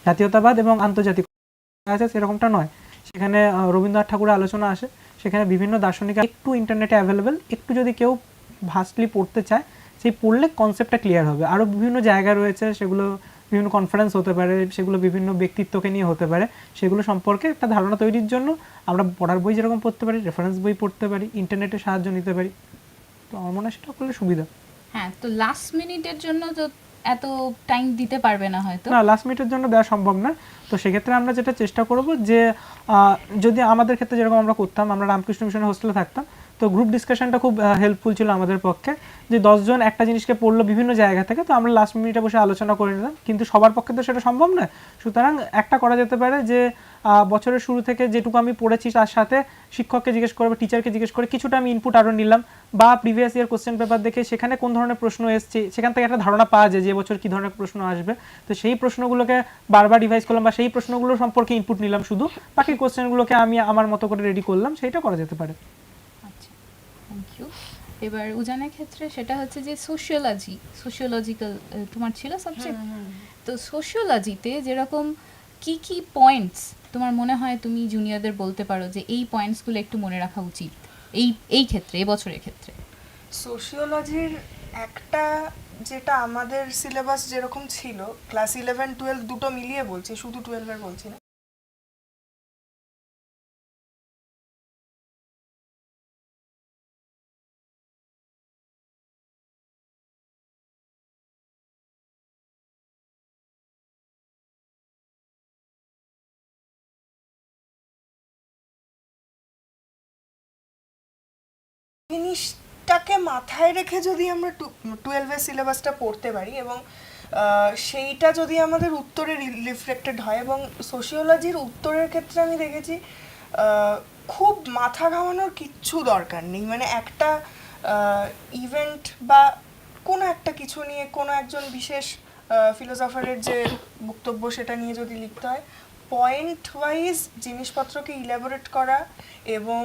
জাতীয়তাবাদ এবং আন্তর্জাতিক আছে সেরকমটা নয়, সেখানে রবীন্দ্রনাথ ঠাকুরের আলোচনা আসে, সেখানে বিভিন্ন দার্শনিক একটু ইন্টারনেটে অ্যাভেলেবেল, একটু যদি কেউ ভাস্টলি পড়তে চায় সেই পড়লে কনসেপ্টটা ক্লিয়ার হবে। আরও বিভিন্ন জায়গা রয়েছে, সেগুলো বিভিন্ন কনফারেন্স হতে পারে, সেগুলো বিভিন্ন ব্যক্তিত্বকে নিয়ে হতে পারে, সেগুলো সম্পর্কে একটা ধারণা তৈরির জন্য আমরা পড়ার বই যেরকম পড়তে পারি, রেফারেন্স বই পড়তে পারি, ইন্টারনেটের সাহায্য নিতে পারি। তো আমার মনে হয় সেটা করলে সুবিধা। হ্যাঁ, তো লাস্ট মিনিটের জন্য তো এত টাইম দিতে পারবে না হয়তো। না, লাস্ট মিনিটের জন্য দেওয়া সম্ভব না। তো সেক্ষেত্রে আমরা যেটা চেষ্টা করব যে যদি আমাদের ক্ষেত্রে যেরকম আমরা করতাম, আমরা রামকৃষ্ণ মিশনের হোস্টেলে থাকতাম, তো গ্রুপ ডিসকাশনটা খুব হেল্পফুল ছিল আমাদের পক্ষে, যে 10 জন একটা জিনিসকে পড়লো বিভিন্ন জায়গা থেকে, তো আমরা লাস্ট মিনিটে বসে আলোচনা করে নিলাম। কিন্তু সবার পক্ষে তো সেটা সম্ভব নয়, সুতরাং একটা করা যেতে পারে যে বছরের শুরু থেকে যেটুকু আমি পড়েছি তার সাথে শিক্ষককে জিজ্ঞেস করে বা টিচারকে জিজ্ঞেস করে কিছুটা আমি ইনপুট আরও নিলাম, বা প্রিভিয়াস ইয়ার কোশ্চেন পেপার দেখে সেখানে কোন ধরনের প্রশ্ন এসছে সেখান থেকে একটা ধারণা পাওয়া যায় যে বছর কী ধরনের প্রশ্ন আসবে। তো সেই প্রশ্নগুলোকে বারবার রিভাইজ করলাম, বা সেই প্রশ্নগুলো সম্পর্কে ইনপুট নিলাম শুধু, বাকি কোশ্চেনগুলোকে আমি আমার মতো করে রেডি করলাম, সেইটা করা যেতে পারে। আচ্ছা, থ্যাংক ইউ। এবার উজানের ক্ষেত্রে সেটা হচ্ছে যে সোশিওলজিক্যাল তোমার ছিল সাবজেক্ট। তো সোশিওলজিতে যেরকম কি কি পয়েন্টস তোমার মনে হয় তুমি জুনিয়রদের বলতে পারো যে এই পয়েন্টসগুলো একটু মনে রাখা উচিত এই ক্ষেত্রে, এবছরের ক্ষেত্রে? সোশিওলজির একটা, যেটা আমাদের সিলেবাস যেরকম ছিল, ক্লাস 11-12 দুটো মিলিয়ে বলছি, শুধু 12-এর বলছি না, জিনিসটাকে মাথায় রেখে যদি আমরা 12-এর সিলেবাসটা পড়তে পারি এবং সেইটা যদি আমাদের উত্তরে রিফ্লেক্টেড হয়, এবং সোশিওলজির উত্তরের ক্ষেত্রে আমি দেখেছি খুব মাথা ঘামানোর কিচ্ছু দরকার নেই। মানে একটা ইভেন্ট বা কোনো একটা কিছু নিয়ে কোনো একজন বিশেষ ফিলোসফারের যে বক্তব্য সেটা নিয়ে যদি লিখতে হয়, পয়েন্ট ওয়াইজ জিনিসপত্রকে ইলাবোরেট করা, এবং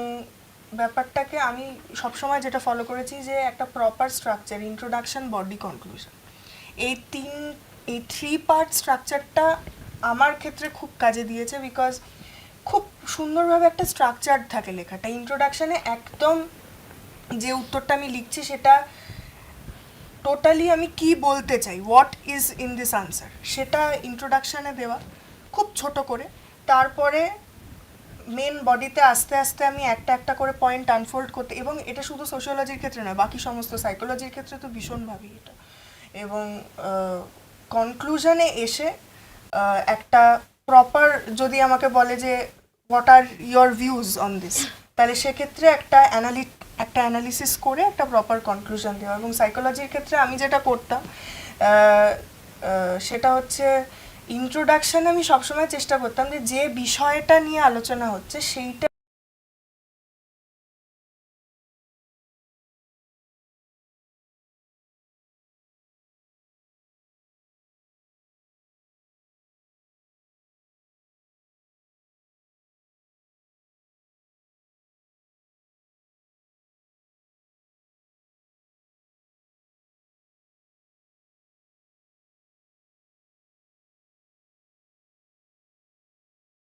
ব্যাপারটাকে আমি সবসময় যেটা ফলো করেছি যে একটা proper structure, introduction, body, conclusion, এই 3 পার্ট স্ট্রাকচারটা আমার ক্ষেত্রে খুব কাজে দিয়েছে। বিকজ খুব সুন্দরভাবে একটা স্ট্রাকচার থাকে লেখাটা। ইন্ট্রোডাকশনে একদম যে উত্তরটা আমি লিখছি সেটা টোটালি আমি কি বলতে চাই, what is in this answer, সেটা ইন্ট্রোডাকশানে দেওয়া খুব ছোট করে। তারপরে মেন বডিতে আস্তে আস্তে আমি একটা একটা করে পয়েন্ট আনফোল্ড করতে, এবং এটা শুধু সোশিওলজির ক্ষেত্রে নয়, বাকি সমস্ত সাইকোলজির ক্ষেত্রে তো ভীষণভাবে এটা। এবং কনক্লুশনে এসে একটা প্রপার, যদি আমাকে বলে যে what are your views on this, তাহলে সেক্ষেত্রে একটা অ্যানালিসিস করে একটা প্রপার কনক্লুশন দেওয়া। এবং সাইকোলজির ক্ষেত্রে আমি যেটা করতাম সেটা হচ্ছে ইন্ট্রোডাকশন আমি সবসময় চেষ্টা করতাম যে বিষয়টা নিয়ে আলোচনা হচ্ছে সেইটা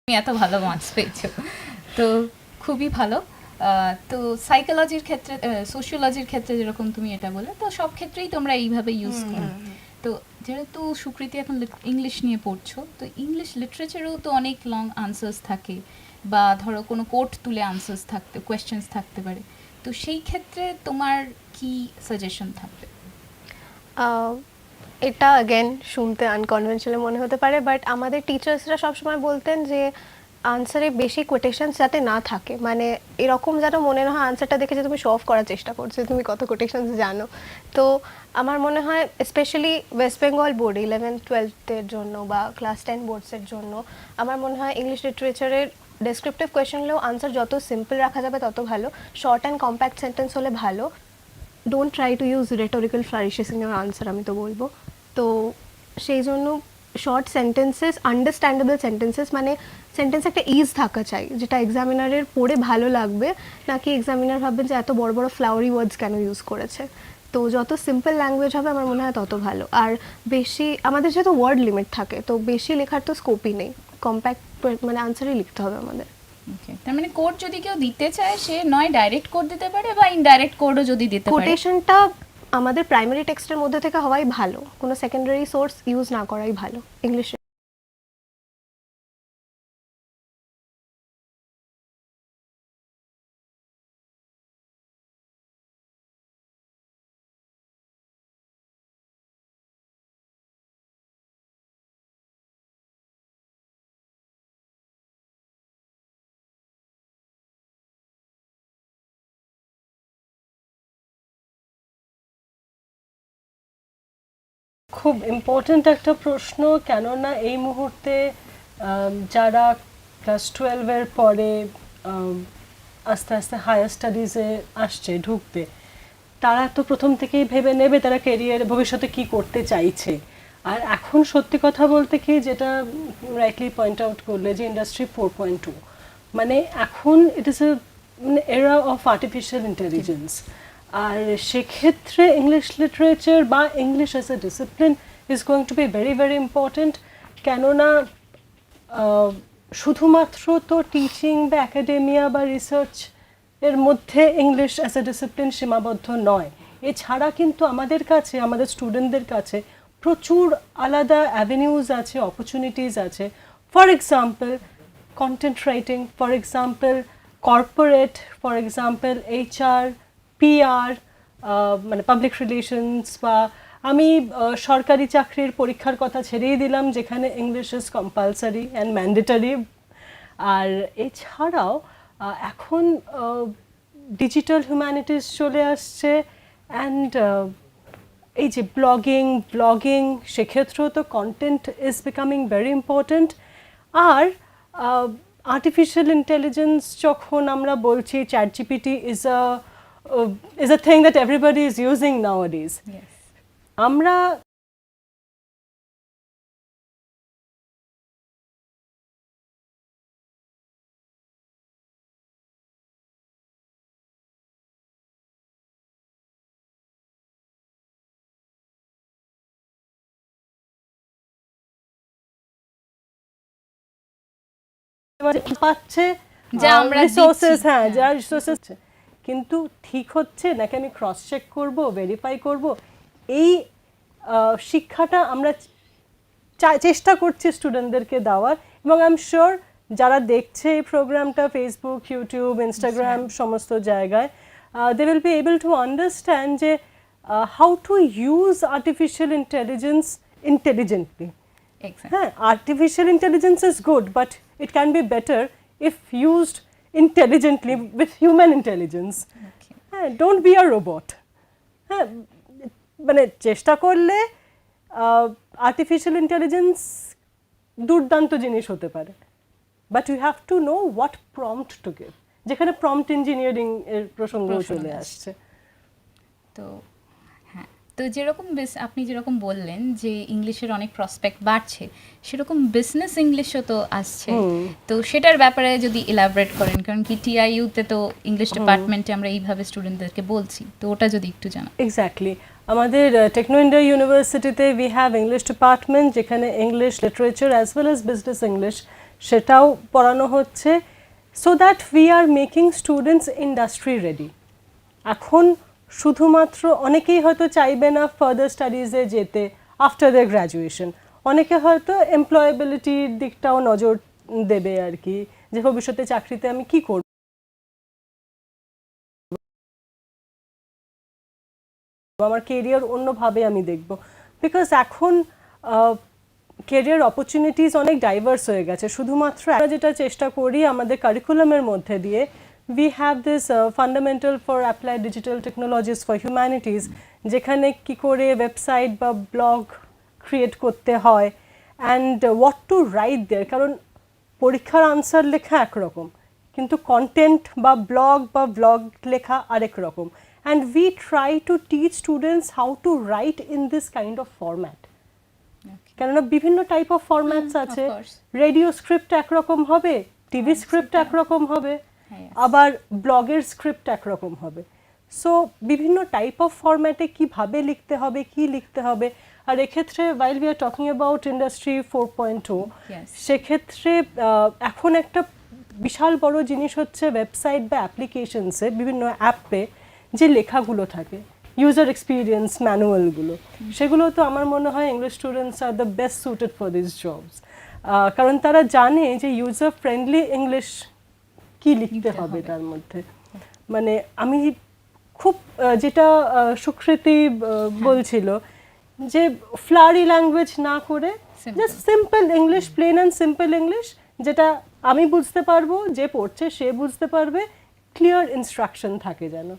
তুমি এত ভালো মার্কস পেয়েছো, তো খুবই ভালো। তো সাইকোলজির ক্ষেত্রে, সোশিওলজির ক্ষেত্রে যেরকম তুমি এটা বলে, তো সব ক্ষেত্রেই তোমরা এইভাবে ইউজ করো। তো যেহেতু সুকৃতি এখন ইংলিশ নিয়ে পড়ছো, তো ইংলিশ লিটারেচারেও তো অনেক লং আনসার্স থাকে, বা ধরো কোনো কোট তুলে আনসার্স থাকতে, কোয়েশ্চেন্স থাকতে পারে, তো সেই ক্ষেত্রে তোমার কি সাজেশন থাকবে? এটা অ্যাগেন শুনতে আনকনভেনশনাল মনে হতে পারে, বাট আমাদের টিচার্সরা সবসময় বলতেন যে আনসারে বেশি কোটেশনস যাতে না থাকে, মানে এরকম যেন মনে না হয় আনসারটা দেখে যে তুমি শো অফ করার চেষ্টা করছো তুমি কত কোটেশনস জানো। তো আমার মনে হয় স্পেশালি ওয়েস্ট বেঙ্গল বোর্ড 11-12-এর জন্য বা ক্লাস 10 বোর্ডসের জন্য আমার মনে হয় ইংলিশ লিটারেচারের ডেসক্রিপটিভ কোয়েশনগুলো আনসার যত সিম্পল রাখা যাবে তত ভালো, শর্ট অ্যান্ড কম্প্যাক্ট সেন্টেন্স হলে ভালো। Don't try to use rhetorical flourishes in your answer, আমি তো বলবো। তো সেই জন্য শর্ট সেন্টেন্সেস, আন্ডারস্ট্যান্ডেবল সেন্টেন্সেস, মানে সেন্টেন্স একটা ইজ থাকা চাই যেটা এক্সামিনারের পড়ে ভালো লাগবে, নাকি এক্সামিনার ভাববেন যে এত বড় বড় ফ্লাওয়ারি ওয়ার্ডস কেন ইউজ করেছে। তো যত সিম্পল ল্যাঙ্গুয়েজ হবে আমার মনে হয় তত ভালো। আর বেশি আমাদের যেহেতু ওয়ার্ড লিমিট থাকে, তো বেশি লেখার তো স্কোপই নেই, কম্প্যাক্ট মানে আনসারই লিখতে হবে আমাদের। ওকে, তার মানে কোড যদি কেউ দিতে চায় সে নয় ডাইরেক্ট কোড দিতে পারে বা ইনডাইরেক্ট কোডও যদি দিতে পারে। কোটেশনটা আমাদের প্রাইমারি টেক্সটের মধ্যে থেকে হওয়াই ভালো, কোনো সেকেন্ডারি সোর্স ইউজ না করাই ভালো ইংলিশে। খুব ইম্পর্ট্যান্ট একটা প্রশ্ন, কেননা এই মুহূর্তে যারা ক্লাস 12-এর পরে আস্তে আস্তে হায়ার স্টাডিজে আসছে ঢুকতে, তারা তো প্রথম থেকেই ভেবে নেবে তারা ক্যারিয়ার ভবিষ্যতে কি করতে চাইছে। আর এখন সত্যি কথা বলতে কি, যেটা রাইটলি পয়েন্ট আউট করলে যে ইন্ডাস্ট্রি 4.2, মানে এখন ইট ইস এ মানে এরা অফ আর্টিফিশিয়াল ইন্টেলিজেন্স। আর সেক্ষেত্রে ইংলিশ লিটারেচার বা English as a discipline is going to be very very important. কেননা শুধুমাত্র তো টিচিং বা অ্যাকাডেমিয়া বা রিসার্চ এর মধ্যে ইংলিশ অ্যাজ এ ডিসিপ্লিন সীমাবদ্ধ নয়। এছাড়া কিন্তু আমাদের কাছে, আমাদের স্টুডেন্টদের কাছে প্রচুর আলাদা অ্যাভিনিউজ আছে, অপরচুনিটিস আছে। For example content writing, for example corporate, for example HR, PR, মানে পাবলিক রিলেশনস, বা আমি সরকারি চাকরির পরীক্ষার কথা ছেড়েই দিলাম যেখানে English is compulsory and mandatory. আর এছাড়াও এখন ডিজিটাল হিউম্যানিটিস চলে আসছে, অ্যান্ড এই যে ব্লগিং, সেক্ষেত্রেও তো content is becoming very important. আর আর্টিফিশিয়াল ইন্টেলিজেন্স যখন আমরা বলছি, ChatGPT is a thing that everybody is using nowadays. Yes. আমরা পাচ্ছে যা আমরা রিসোর্সেস, দিচ্ছি, হ্যাঁ, যা হ্যাঁ, রিসোর্সেস, কিন্তু ঠিক হচ্ছে নাকি আমি ক্রস চেক করব, ভেরিফাই করব, এই শিক্ষাটা আমরা চেষ্টা করছি স্টুডেন্টদেরকে দেওয়ার। এবং আই এম শিওর যারা দেখছে এই প্রোগ্রামটা ফেসবুক, ইউটিউব, ইনস্টাগ্রাম সমস্ত জায়গায়, they will be able to understand যে how to use artificial intelligence intelligently. Exactly. হ্যাঁ, artificial intelligence is good, but it can be better if used intelligently with human intelligence. Okay. হ্যাঁ, ডোন্ট বি আ রোবট। হ্যাঁ, মানে চেষ্টা করলে আর্টিফিশিয়াল ইন্টেলিজেন্স দুর্দান্ত জিনিস হতে পারে, but you have to know what prompt to give, যেখানে প্রম্পট ইঞ্জিনিয়ারিং এর প্রসঙ্গ চলে আসছে। তো হ্যাঁ, তো যেরকম আপনি যেরকম বললেন যে ইংলিশের অনেক প্রসপেক্ট বাড়ছে, সেরকম বিজনেস ইংলিশও তো আসছে। তো সেটার ব্যাপারে যদি ইলাবরেট করেন, কারণ কি TIU-তে তো ইংলিশ ডিপার্টমেন্টে আমরা এইভাবে স্টুডেন্টদেরকে বলছি, তো ওটা যদি একটু জানান। এক্স্যাক্টলি, আমাদের টেকনো ইন্ডিয়া ইউনিভার্সিটিতে উই হ্যাভ ইংলিশ ডিপার্টমেন্ট, যেখানে English literature as well as business English সেটাও পড়ানো হচ্ছে, so that we are making students industry ready. এখন শুধুমাত্র অনেকেই হয়তো চাইবে না ফার্দার স্টাডিজে যেতে আফটার দ্য গ্র্যাজুয়েশন, অনেকে হয়তো এমপ্লয়েবিলিটির দিকটাও নজর দেবে আর কি, যে ভবিষ্যতে চাকরিতে আমি কি করব, আমার কেরিয়ার অন্যভাবে আমি দেখব। বিকজ এখন কেরিয়ার অপরচুনিটিস অনেক ডাইভার্স হয়ে গেছে। শুধুমাত্র আমরা যেটা চেষ্টা করি আমাদের কারিকুলামের মধ্যে দিয়ে, we have this fundamental for applied digital technologies for humanities, যেখানে কি করে ওয়েবসাইট বা ব্লগ ক্রিয়েট করতে হয়, and what to write there, কারণ পরীক্ষার আনসার লেখা একরকম, কিন্তু কন্টেন্ট বা ব্লগ লেখা আরেক রকম। and we try to teach students how to write in this kind of format. কেননা বিভিন্ন টাইপ অফ ফরম্যাটস আছে, course. রেডিও স্ক্রিপ্ট একরকম হবে, টিভি স্ক্রিপ্ট একরকম হবে, আবার ব্লগের স্ক্রিপ্ট একরকম হবে। সো বিভিন্ন টাইপ অফ ফরম্যাটে কীভাবে লিখতে হবে, কি লিখতে হবে, আর এক্ষেত্রে while we are talking about industry 4.0 Yes. সেক্ষেত্রে এখন একটা বিশাল বড় জিনিস হচ্ছে ওয়েবসাইট বা অ্যাপ্লিকেশনসে বিভিন্ন অ্যাপে যে লেখাগুলো থাকে, ইউজার এক্সপিরিয়েন্স ম্যানুয়ালগুলো, সেগুলো তো আমার মনে হয় English students are the best suited for this jobs, কারণ তারা জানে যে ইউজার ফ্রেন্ডলি ইংলিশ কি লিখতে হবে তার মধ্যে। মানে আমি খুব যেটা সুকৃতি বলছিল যে ফ্লারি ল্যাঙ্গুয়েজ না করে just simple English, plain and simple English, যেটা আমি বুঝতে পারবো, যে পড়ছে সে বুঝতে পারবে, ক্লিয়ার ইনস্ট্রাকশন থাকে যেন।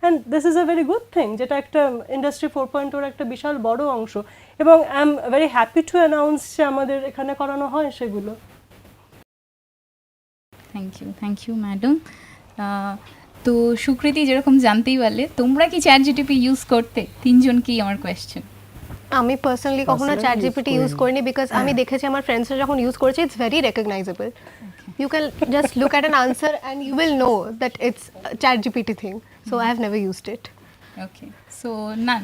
And this is a very good thing, যেটা একটা ইন্ডাস্ট্রি 4.0 একটা বিশাল বড় অংশ, এবং I am very happy to announce যে আমাদের এখানে করানো হয় সেগুলো। Thank you madam. তো সুকৃতি যেরকম জানতেই পারলে, তোমরা কি চ্যাট জিটিপি ইউজ করতে? তিনজনকেই আমার কোয়েশ্চেন। আমি পার্সোনালি কখনো Personally chat use GPT use করিনি। করিনি, বিকজ আমি দেখেছি আমার ফ্রেন্ডসরা যখন ইউজ করেছে, it's very recognisable. You can just look at an answer and you will know that it's a chat GPT thing. So I have never used it. Okay, so none.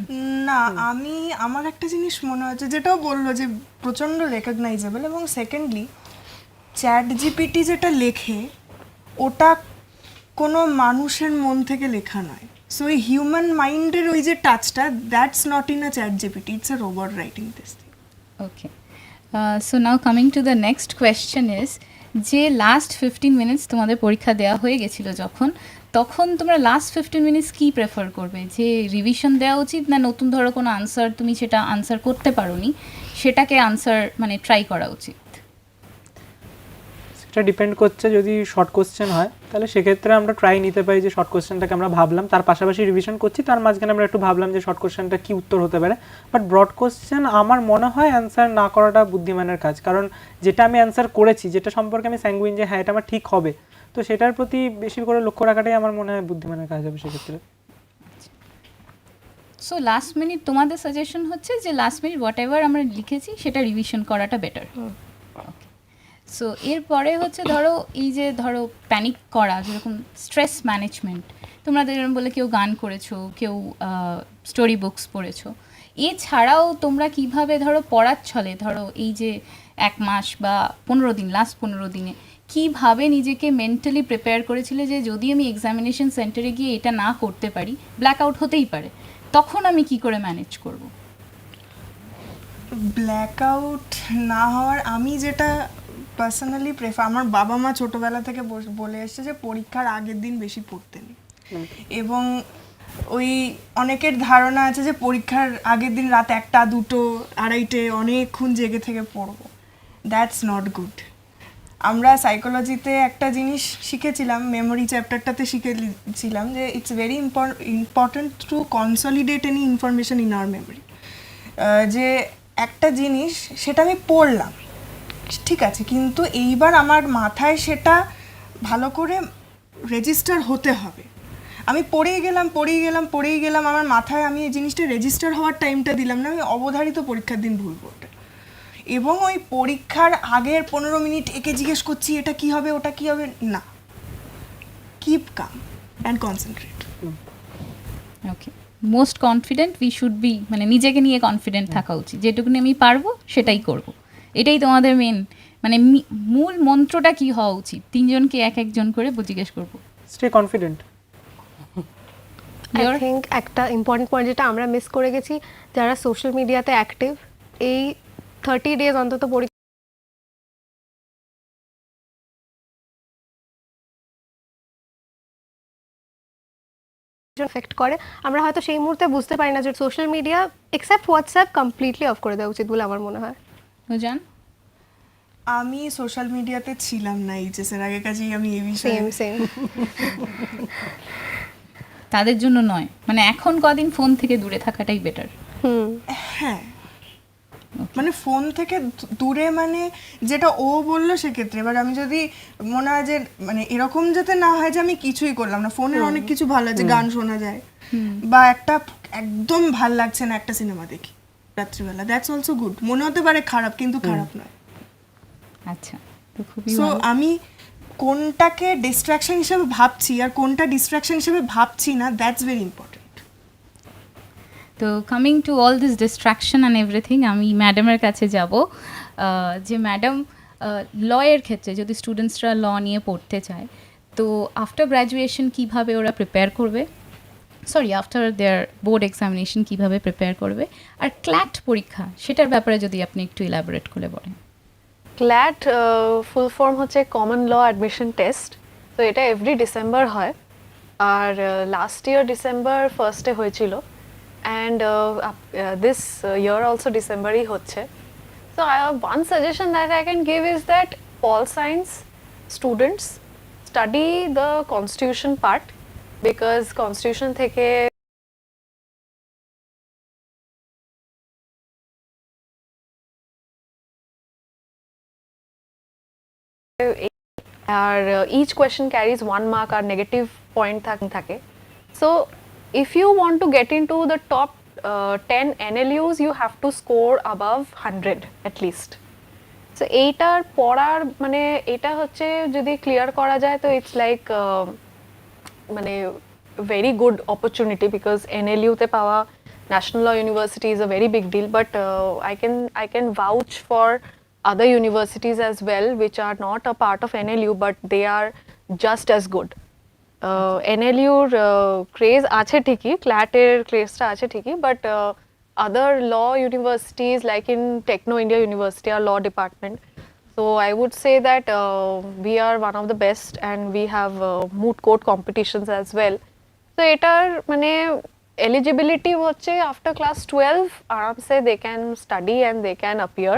না, আমি আমার একটা জিনিস মনে হচ্ছে, যেটাও বললো যে প্রচণ্ড রেকগনাইজেবল, এবং সেকেন্ডলি চ্যাট জিপিটি যেটা লেখে ওটা কোনো মানুষের মন থেকে লেখা নয়। সো এই হিউম্যান মাইন্ডের ওই যে টাচটা, that's not in a ChatGPT, it's a robot writing this thing. Okay, so now coming to the next question is, যে লাস্ট 15 মিনিটস তোমাদের পরীক্ষা দেওয়া হয়ে গেছিলো যখন, তখন তোমরা লাস্ট 15 মিনিটস কী প্রেফার করবে? যে রিভিশন দেওয়া উচিত, না নতুন ধরো কোনো আনসার তুমি সেটা আনসার করতে পারোনি সেটাকে আনসার মানে ট্রাই করা উচিত? সেটা ডিপেন্ড করছে, যদি শর্ট কোশ্চেন হয় তাহলে সেক্ষেত্রে আমরা ট্রাই নিতে পারি যে শর্ট কোশ্চেনটাকে আমরা ভাবলাম, তার পাশাপাশি রিভিশন করছি, তার মাঝখানে আমরা একটু ভাবলাম যে শর্ট কোশ্চেনটা কী উত্তর হতে পারে। বাট ব্রড কোশ্চেন আমার মনে হয় অ্যান্সার না করাটা বুদ্ধিমানের কাজ, কারণ যেটা আমি অ্যান্সার করেছি, যেটা সম্পর্কে আমি স্যাঙ্গুইন যে হ্যাঁ এটা আমার ঠিক হবে, তো সেটার প্রতি বেশি করে লক্ষ্য রাখাটাই আমার মনে হয় বুদ্ধিমানের কাজ হবে সেক্ষেত্রে। সো লাস্ট মিনিট তোমাদের সাজেশন হচ্ছে যে লাস্ট মিনিট হোয়াট এভার আমরা লিখেছি সেটা রিভিশন করাটা বেটার। সো এরপরে হচ্ছে ধরো এই যে ধরো প্যানিক করা, যেরকম স্ট্রেস ম্যানেজমেন্ট, তোমরা যেরকম বলে কেউ গান করেছো, কেউ স্টোরি বুকস পড়েছো, এছাড়াও তোমরা কিভাবে ধরো পড়ার ছলে ধরো এই যে 1 মাস বা 15 দিন, লাস্ট 15 দিনে কীভাবে নিজেকে মেন্টালি প্রিপেয়ার করেছিলে যে যদি আমি এক্সামিনেশন সেন্টারে গিয়ে এটা না করতে পারি, ব্ল্যাক আউট হতেই পারে, তখন আমি কি করে ম্যানেজ করব? ব্ল্যাক আউট না হওয়ার আমি যেটা পার্সোনালি প্রেফার, আমার বাবা মা ছোটোবেলা থেকে বলে এসছে যে পরীক্ষার আগের দিন বেশি পড়তে নেই, এবং ওই অনেকের ধারণা আছে যে পরীক্ষার আগের দিন রাত 1টা 2টো 2:30 অনেকক্ষণ জেগে থেকে পড়বো। That's not good. আমরা সাইকোলজিতে একটা জিনিস শিখেছিলাম, মেমোরি চ্যাপ্টারটাতে শিখেছিলাম যে it's very important to consolidate any information in our memory. যে একটা জিনিস সেটা আমি পড়লাম, ঠিক আছে, কিন্তু এইবার আমার মাথায় সেটা ভালো করে রেজিস্টার হতে হবে। আমি পড়েই গেলাম, আমার মাথায় আমি এই জিনিসটা রেজিস্টার হওয়ার টাইমটা দিলাম না, আমি অবধারিত পরীক্ষার দিন ভুল করতে, এবং ওই পরীক্ষার আগের 15 মিনিট একে জিজ্ঞেস করছি এটা কি হবে ওটা কি হবে, না, keep calm and concentrate. Okay, most confident we should be, মানে নিজেকে নিয়ে কনফিডেন্ট থাকা উচিত, যেটুকুনি আমি পারবো সেটাই করব, এটাই তোমাদের মেন মানে মূল মন্ত্রটা কি হওয়া উচিত? তিনজনকে এক একজন করে জিজ্ঞেস করবো। Stay confident. আই থিঙ্ক একটা ইম্পর্টেন্ট পয়েন্ট যেটা আমরা মিস করে গেছি, যারা সোশ্যাল মিডিয়াতে অ্যাক্টিভ, এই 30 ডেজ অন্তত এফেক্ট করে। আমরা হয়তো সেই মুহূর্তে বুঝতে পারি না যে social media except WhatsApp completely of করে দেওয়া উচিত বলে আমার মনে হয়। জান, আমি সোশ্যাল মিডিয়াতে ছিলাম না এইচএসের আগে, কাজেই আমি এই বিষয়ে সেম তাদের জন্য নয়, মানে এখন কদিন ফোন থেকে দূরে থাকাটাই বেটার। হ্যাঁ, মানে ফোন থেকে দূরে, মানে যেটা ও বললো সেক্ষেত্রে। এবার আমি যদি মনে হয় যে মানে এরকম যাতে না হয় যে আমি কিছুই করলাম না, ফোনের অনেক কিছু ভালো আছে, গান শোনা যায়, বা একটা একদম ভাল লাগছে না একটা সিনেমা দেখি রাত্রিবেলা, দ্যাটস অলসো গুড। মনে হতে পারে খারাপ, কিন্তু খারাপ নয়। আচ্ছা, তো খুবই সো ভালো। আমি কোনটাকে ডিস্ট্রাকশন হিসেবে ভাবছি আর কোনটা ডিস্ট্রাকশন হিসেবে ভাবছি না, দ্যাটস ভেরি ইম্পর্টেন্ট। তো coming to all this distraction and everything, আমি ম্যাডামের কাছে যাব, যে ম্যাডাম লয়ের ক্ষেত্রে যদি স্টুডেন্টসরা ল নিয়ে পড়তে চায়, তো আফটার গ্র্যাজুয়েশন কীভাবে ওরা প্রিপেয়ার করবে, sorry after their board examination কীভাবে প্রিপেয়ার করবে, আর ক্ল্যাট পরীক্ষা সেটার ব্যাপারে যদি আপনি একটু ইলাবোরেট করে বলেন। ক্ল্যাট ফুল ফর্ম হচ্ছে কমন ল অ্যাডমিশন টেস্ট। তো এটা এভরি ডিসেম্বর হয়, আর লাস্ট ইয়ার ডিসেম্বর ফার্স্টে হয়েছিল, অ্যান্ড দিস ইয়ার অলসো ডিসেম্বরই হচ্ছে। So one suggestion that I can give is that all science students study the constitution part, because constitution থেকে আর each question carries 1 mark আর negative point থাকে. So if you want to get into the top 10 NLUs, you have to score above 100 at least. So এইটার পড়ার মানে এটা হচ্ছে যদি ক্লিয়ার করা যায় তো ইটস লাইক মানে very good opportunity, because NLU তে পাওয়া national law university is a very big deal, but I can vouch for other universities as well which are not a part of NLU but they are just as good. NLUর ক্রেজ আছে ঠিকই, ক্ল্যাটের ক্রেজটা আছে ঠিকই, but other law universities like in Techno India University, our law department. So I would say that we are one of the best and we have moot court competitions as well. So etar mane eligibility হচ্ছে after class 12 আরামসে they can study and they can appear,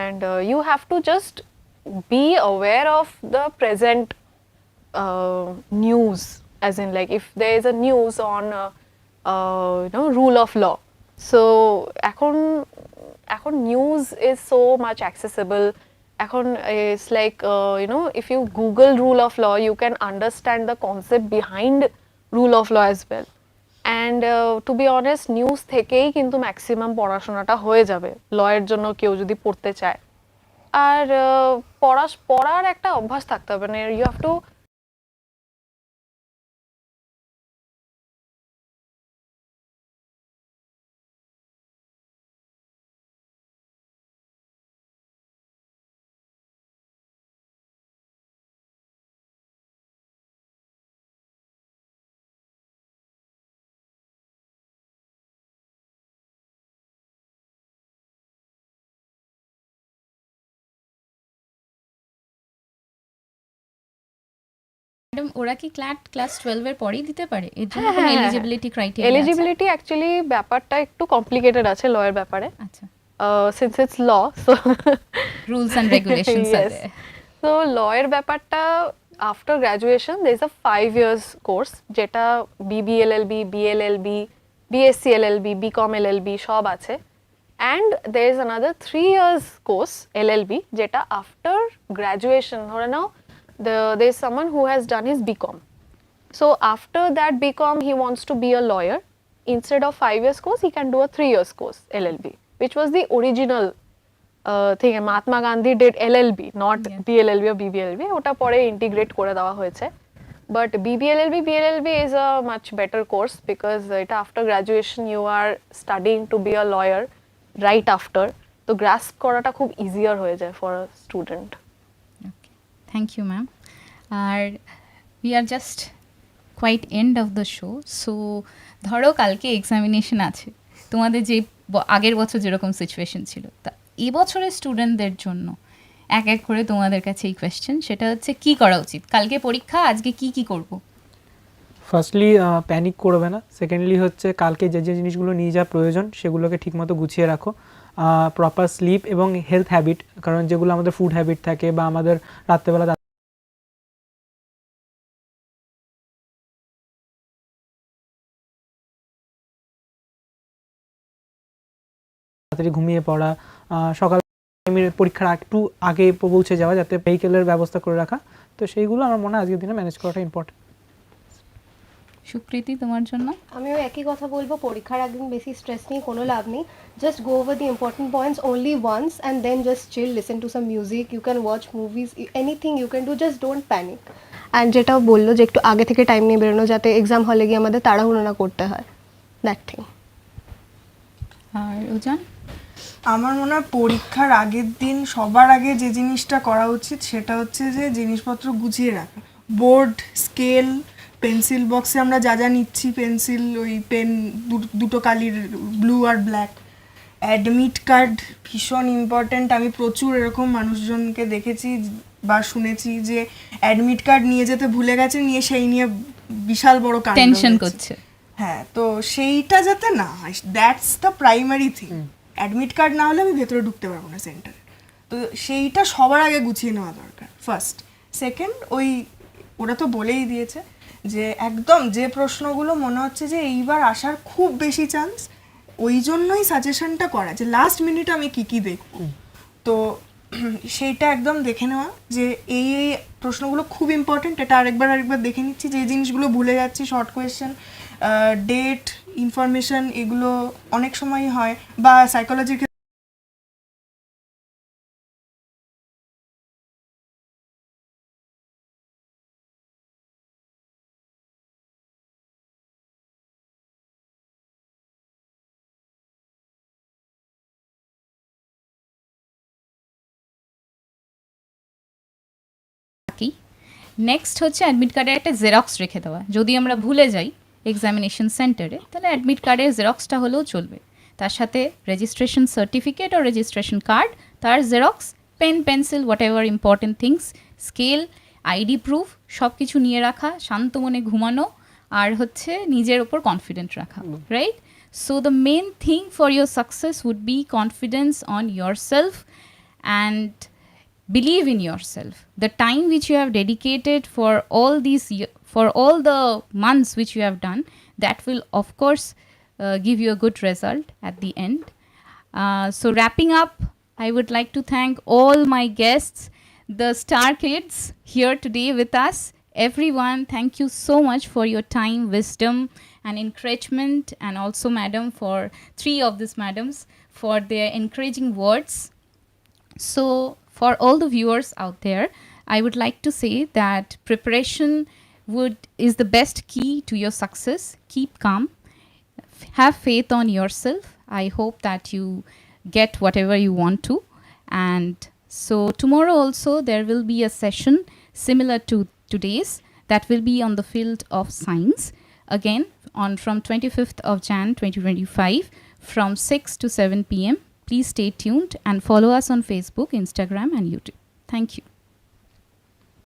and you have to just be aware of the present news, as in like if there is a news on rule of law. So এখন news is so much accessible. এখন it's like if you Google rule of law, you can understand the concept behind rule of law as well. And to be honest, news থেকেই কিন্তু ম্যাক্সিমাম পড়াশোনাটা হয়ে যাবে লয়ের জন্য কেউ যদি পড়তে চায়। আর পড়ার একটা অভ্যাস থাকতে হবে, মানে ইউ হ্যাভ টু ম্যাডাম ওরা কি ক্লাস 12 এর পরেই দিতে পারে? এর জন্য কোনো এলিজিবিলিটি ক্রাইটেরিয়া আছে? এলিজিবিলিটি অ্যাকচুয়ালি ব্যাপারটা একটু কমপ্লিকেটেড আছে লয়ের ব্যাপারে, আচ্ছা, since it's law, so rules and regulations আছে। সো লয়ের ব্যাপারটা after graduation there is a 5 years course, যেটা BBLLB, BLLB, BSc LLB, BCom LLB সব আছে, and there is another 3 years course LLB, যেটা আফটার গ্র্যাজুয়েশন ধরে নাও there is someone who has done his BCom. So after that BCom he wants to be a lawyer. Instead of 5 years course, he can do a 3 years course LLB, which was the original thing. Mahatma Gandhi did LLB, not BLLB or BBLB. ওটা পরে integrate করে দেওয়া হয়েছে. But BBLLB, BLLB is a much better course because এটা after graduation you are studying to be a lawyer right after. তো grasp করাটা খুব easier হয়ে যায় for a student. Thank you ma'am. আর we are just quite end of the show. So ধরো কালকে এক্সামিনেশন আছে, তোমাদের যে আগের বছর যেরকম সিচুয়েশন ছিল, তা এবছরের স্টুডেন্টদের জন্য এক এক করে তোমাদের কাছে এই কোয়েশ্চেন, সেটা হচ্ছে কি করা উচিত? কালকে পরীক্ষা, আজকে কি করব? ফার্স্টলি প্যানিক করবে না। সেকেন্ডলি হচ্ছে কালকে যে যে জিনিসগুলো নিয়ে যাওয়া প্রয়োজন সেগুলোকে ঠিকমতো গুছিয়ে রাখো। প্রপার স্লিপ এবং হেলথ হ্যাবিট, কারণ যেগুলো আমাদের ফুড হ্যাবিট থাকে বা আমাদের রাত্রেবেলা তাড়াতাড়ি ঘুমিয়ে পড়া, সকাল টাইমের পরীক্ষার একটু আগে পৌঁছে যাওয়া, যাতে ভেহিকেলের ব্যবস্থা করে রাখা। তো সেইগুলো আমার মনে হয় আজকের দিনে ম্যানেজ করাটা ইম্পর্টেন্ট। সুকৃতি তোমার জন্য? আমিও একই কথা বলবো, পরীক্ষার একদিন বেশি স্ট্রেস নিয়ে কোনো লাভ নেই। Just go over the important points only once and then just chill, listen to some music, you can watch movies, anything you can do, just don't panic. And যেটা বললো যে একটু আগে থেকে টাইম নিয়ে বেরোনো, যাতে এক্সাম হলে গিয়ে আমাদের তাড়াহুড়ো না করতে হয়, দ্যাট থিং। আর উজান? আমার মনে হয় পরীক্ষার আগের দিন সবার আগে যে জিনিসটা করা উচিত সেটা হচ্ছে যে জিনিসপত্র গুছিয়ে রাখা। বোর্ড, স্কেল, পেন্সিল বক্সে আমরা যা যা নিচ্ছি, পেন্সিল, ওই পেন, দুটো কালির, ব্লু আর ব্ল্যাক। অ্যাডমিট কার্ড ভীষণ ইম্পর্ট্যান্ট। আমি প্রচুর এরকম মানুষজনকে দেখেছি বা শুনেছি যে অ্যাডমিট কার্ড নিয়ে যেতে ভুলে গেছে, নিয়ে সেই নিয়ে বিশাল বড় কাণ্ড টেনশন হয়েছে। করছে। হ্যাঁ, তো সেইটা যাতে না হয়, that's the primary thing. Admit card না হলে আমি ভেতরে ঢুকতে পারবো না সেন্টারে। তো সেইটা সবার আগে গুছিয়ে নেওয়া দরকার, ফার্স্ট। সেকেন্ড, ওই ওরা তো বলেই দিয়েছে যে একদম যে প্রশ্নগুলো মনে হচ্ছে যে এইবার আসার খুব বেশি চান্স, ওই জন্যই সাজেশনটা করা যে লাস্ট মিনিটে আমি কী কী দেখব। তো সেইটা একদম দেখে নেওয়া যে এই এই প্রশ্নগুলো খুব ইম্পর্টেন্ট, এটা আরেকবার দেখে নিচ্ছি। যে জিনিসগুলো ভুলে যাচ্ছি, শর্ট কোয়েশ্চেন, ডেট, ইনফরমেশন, এগুলো অনেক সময়ই হয়। বা সাইকোলজির নেক্সট হচ্ছে অ্যাডমিট কার্ডের একটা জেরক্স রেখে দেওয়া। যদি আমরা ভুলে যাই এক্সামিনেশন সেন্টারে, তাহলে অ্যাডমিট কার্ডের জেরক্সটা হলেও চলবে। তার সাথে রেজিস্ট্রেশন সার্টিফিকেট ও রেজিস্ট্রেশন কার্ড, তার xerox, pen, pencil, whatever important things, scale, ID proof, সব কিছু নিয়ে রাখা, শান্ত মনে ঘুমানো, আর হচ্ছে নিজের ওপর কনফিডেন্ট রাখা, right? So the main thing for your success would be confidence on your self and believe in yourself. The time which you have dedicated for all these for all the months which you have done, that will of course give you a good result at the end. So wrapping up, I would like to thank all my guests, the star kids here today with us. Everyone, thank you so much for your time, wisdom and encouragement, and also madam, for three of these madams, for their encouraging words. So for all the viewers out there, I would like to say that preparation is the best key to your success. Keep calm, have faith on yourself. I hope that you get whatever you want to. And so tomorrow also there will be a session similar to today's, that will be on the field of science, again from 25th of Jan 2025 from 6 to 7 p.m. Please stay tuned and follow us on Facebook, Instagram and YouTube. Thank you.